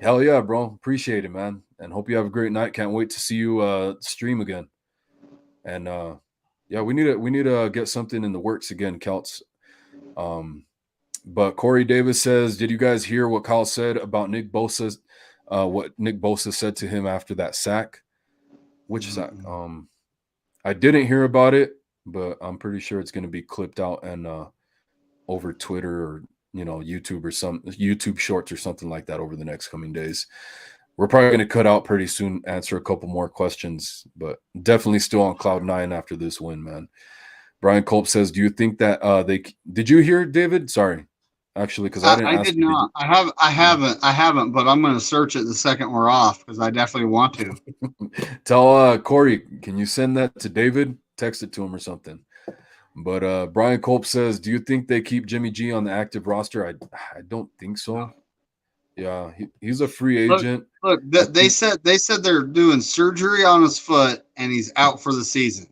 Hell yeah, bro. Appreciate it, man. And hope you have a great night. Can't wait to see you stream again. And yeah, we need to get something in the works again, Celts. But Corey Davis says, did you guys hear what Kyle said about Nick Bosa? What Nick Bosa said to him after that sack? Which sack? I didn't hear about it, but I'm pretty sure it's going to be clipped out and over Twitter or YouTube or some YouTube shorts or something like that over the next coming days. We're probably going to cut out pretty soon, answer a couple more questions, but definitely still on cloud 9 after this win, man. Brian Culp says, do you think that did you hear, David? Sorry, actually, because I didn't ask.
I did not. I haven't, but I'm going to search it the second we're off because I definitely want to.
Tell Corey, can you send that to David? Text it to him or something. But Brian Culp says, do you think they keep Jimmy G on the active roster? I don't think so. Yeah, he's a free agent.
Look, they said they're doing surgery on his foot and he's out for the season.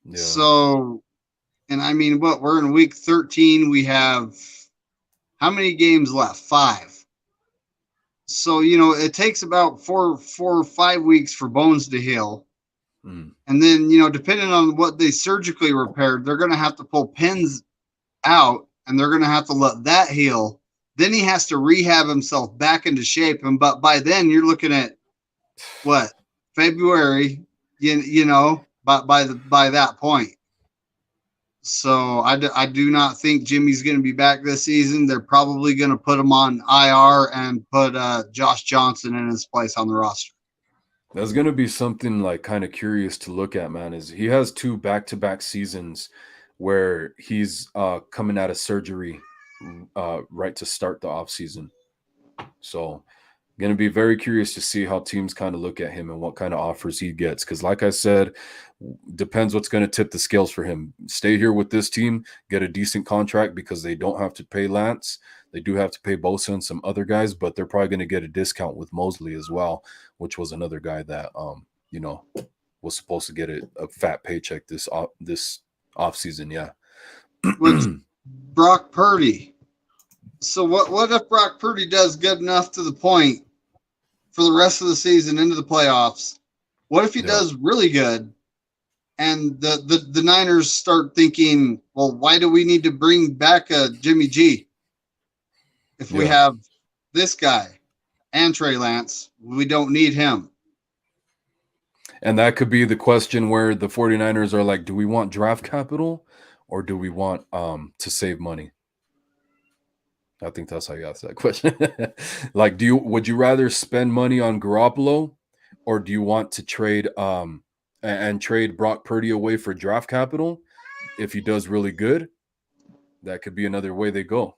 Yeah. So, and I mean, we're in week 13. We have how many games left? 5. So, it takes about 4 or 5 weeks for bones to heal. And then, depending on what they surgically repaired, they're going to have to pull pins out and they're going to have to let that heal. Then he has to rehab himself back into shape. But by then you're looking at what? February, by that point. So I do not think Jimmy's going to be back this season. They're probably going to put him on IR and put Josh Johnson in his place on the roster.
That's going to be something like kind of curious to look at, man, is he has 2 back-to-back seasons where he's coming out of surgery right to start the offseason. So Going to be very curious to see how teams kind of look at him and what kind of offers he gets. Because, like I said, depends what's going to tip the scales for him. Stay here with this team, get a decent contract because they don't have to pay Lance. They do have to pay Bosa and some other guys, but they're probably going to get a discount with Mosley as well, which was another guy that was supposed to get a fat paycheck this offseason. Yeah.
With Brock Purdy. So what if Brock Purdy does good enough to the point for the rest of the season into the playoffs? What if he does really good and the Niners start thinking, well, why do we need to bring back a Jimmy G if we have this guy and Trey Lance? We don't need him.
And that could be the question where the 49ers are like, do we want draft capital or do we want to save money? I think that's how you ask that question. Like, would you rather spend money on Garoppolo or do you want to trade and trade Brock Purdy away for draft capital if he does really good? That could be another way they go.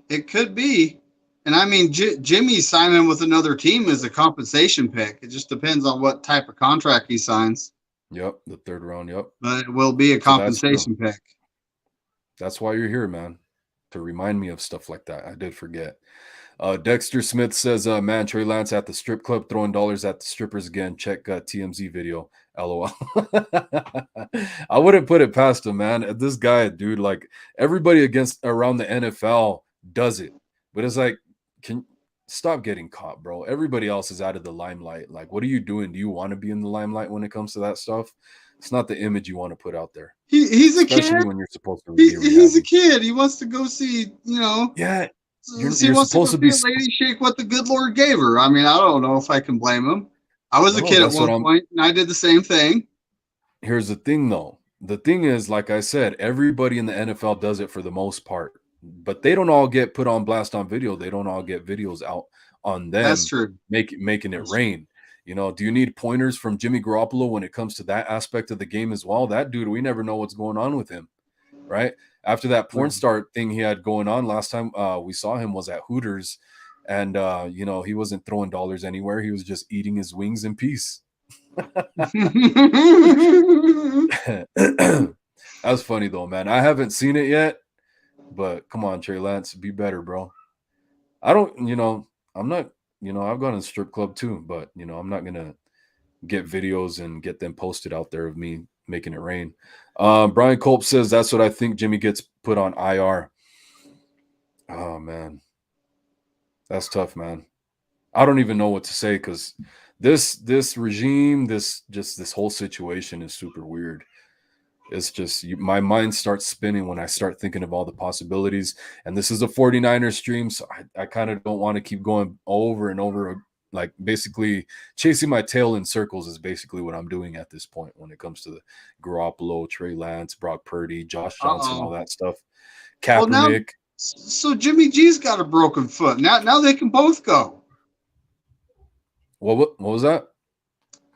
It could be. And I mean, Jimmy signing with another team is a compensation pick. It just depends on what type of contract he signs.
Yep, the third round, yep.
But it will be a compensation pick.
That's why you're here, man, to remind me of stuff like that. I did forget. Dexter Smith says, man, Trey Lance at the strip club throwing dollars at the strippers again. Check TMZ video. LOL. I wouldn't put it past him, man. This guy, dude, like everybody around the NFL does it. But it's like, can stop getting caught, bro. Everybody else is out of the limelight. Like, what are you doing? Do you want to be in the limelight when it comes to that stuff? It's not the image you want to put out there.
He's a kid.
Especially when you're supposed to
he's a kid. He wants to go see,
Yeah.
He wants to go see a lady shake what the good Lord gave her. I mean, I don't know if I can blame him. I was a kid at one point, and I did the same thing.
Here's the thing, though. The thing is, like I said, everybody in the NFL does it for the most part. But they don't all get put on blast on video. They don't all get videos out on them.
That's true.
Making it rain. Do you need pointers from Jimmy Garoppolo when it comes to that aspect of the game as well? That dude, we never know what's going on with him, right? After that porn star thing he had going on last time we saw him was at Hooters, and he wasn't throwing dollars anywhere. He was just eating his wings in peace. That's funny though, man. I haven't seen it yet. But come on, Trey Lance, be better, bro. I don't, I'm not, I've gone to the strip club too, but, I'm not going to get videos and get them posted out there of me making it rain. Brian Culp says, that's what I think Jimmy gets put on IR. Oh, man. That's tough, man. I don't even know what to say because this regime, this whole situation is super weird. It's just my mind starts spinning when I start thinking of all the possibilities. And this is a 49ers stream, so I kind of don't want to keep going over and over. Like basically chasing my tail in circles is basically what I'm doing at this point when it comes to the Garoppolo, Trey Lance, Brock Purdy, Josh Johnson, all that stuff. Kaepernick.
Well, now, so Jimmy G's got a broken foot. Now they can both go.
What was that?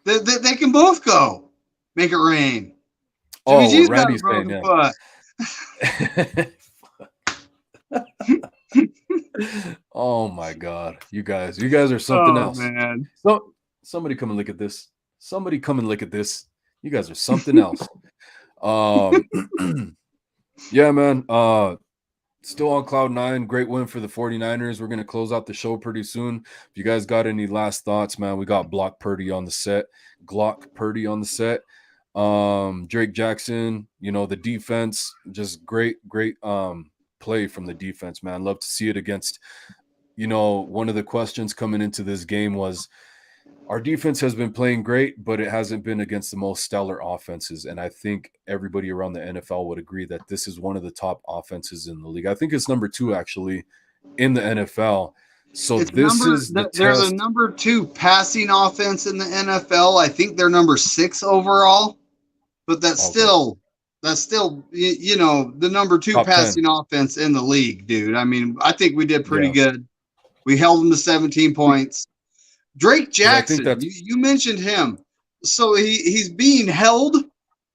They can both go. Make it rain.
Oh, Randy's saying, Oh my God, you guys are something else.
Man.
So somebody come and look at this. You guys are something else. Yeah, man. Still on cloud 9. Great win for the 49ers. We're gonna close out the show pretty soon. If you guys got any last thoughts, man, we got Glock Purdy on the set. Drake Jackson, the defense, just great play from the defense, man. Love to see it against, one of the questions coming into this game was our defense has been playing great, but it hasn't been against the most stellar offenses. And I think everybody around the NFL would agree that this is one of the top offenses in the league. I think it's number 2 actually in the NFL. So there's
a number 2 passing offense in the NFL. I think they're number 6 overall. But that's still the number 2 top passing 10 offense in the league, dude. I mean, I think we did pretty good. We held them to 17 points. Drake Jackson, you mentioned him. So he's being held.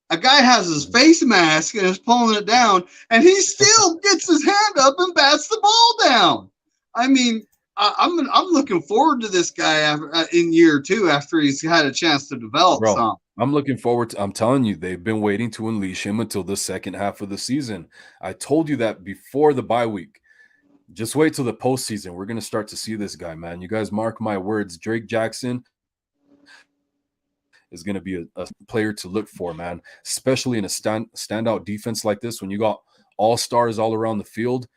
A guy has his face mask and is pulling it down, and he still gets his hand up and bats the ball down. I mean, I'm looking forward to this guy in year 2 after he's had a chance to develop
Bro,
some.
I'm looking forward to I'm telling you, they've been waiting to unleash him until the second half of the season. I told you that before the bye week. Just wait till the postseason. We're going to start to see this guy, man. You guys mark my words. Drake Jackson is going to be a player to look for, man, especially in a standout defense like this when you got all-stars all around the field.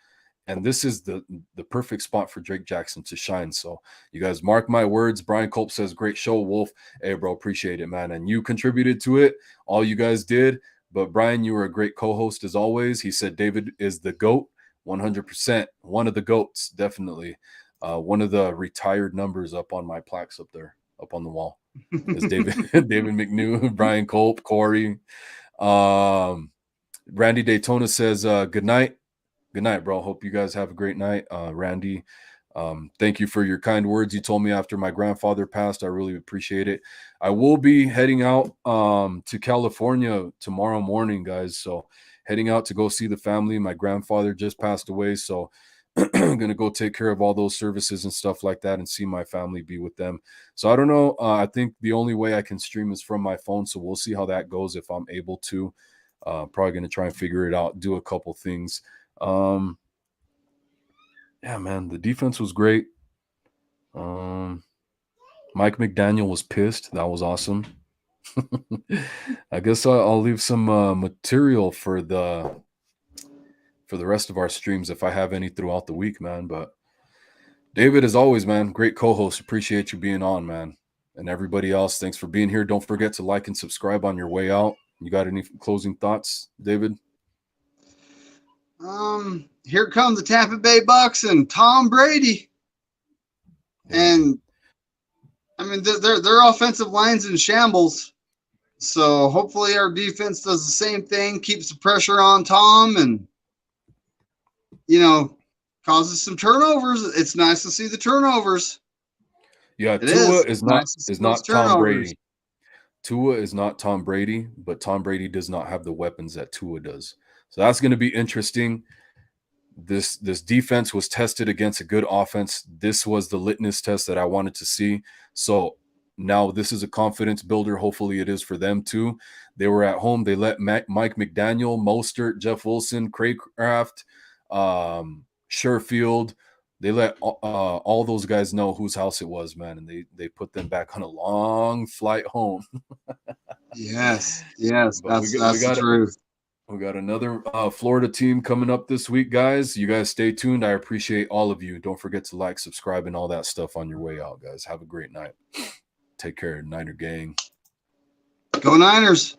And this is the perfect spot for Drake Jackson to shine. So you guys mark my words. Brian Culp says, great show, Wolf. Hey, bro, appreciate it, man. And you contributed to it. All you guys did. But Brian, you were a great co-host as always. He said David is the GOAT, 100%. One of the GOATs, definitely. One of the retired numbers up on my plaques up there, up on the wall. Is David David McNew, Brian Culp, Corey. Randy Daytona says, good night. Good night, bro. Hope you guys have a great night. Randy, thank you for your kind words you told me after my grandfather passed. I really appreciate it. I will be heading out to California tomorrow morning, guys. So heading out to go see the family. My grandfather just passed away. So I'm going to go take care of all those services and stuff like that and see my family, be with them. So I don't know. I think the only way I can stream is from my phone. So we'll see how that goes if I'm able to. Probably going to try and figure it out, do a couple things. Yeah, man, the defense was great. Mike McDaniel was pissed. That was awesome. I guess I'll leave some material for the rest of our streams if I have any throughout the week, man. But David, as always, man, great co-host. Appreciate you being on, man. And everybody else, thanks for being here. Don't forget to like and subscribe on your way out. You got any closing thoughts, David?
Here come the Tampa Bay Bucks and Tom Brady. Yeah. And I mean, their offensive line's in shambles. So hopefully our defense does the same thing, keeps the pressure on Tom, and causes some turnovers. It's nice to see the turnovers.
Yeah, Tua is not Tom Brady. Tua is not Tom Brady, but Tom Brady does not have the weapons that Tua does. So that's going to be interesting. This defense was tested against a good offense. This was the litmus test that I wanted to see. So now this is a confidence builder. Hopefully it is for them too. They were at home. They let Mike McDaniel, Mostert, Jeff Wilson, Craycraft, Sherfield. They let all those guys know whose house it was, man. And they put them back on a long flight home.
Yes, that's the truth.
We got another Florida team coming up this week, guys. You guys stay tuned. I appreciate all of you. Don't forget to like, subscribe, and all that stuff on your way out, guys. Have a great night. Take care, Niner gang.
Go Niners.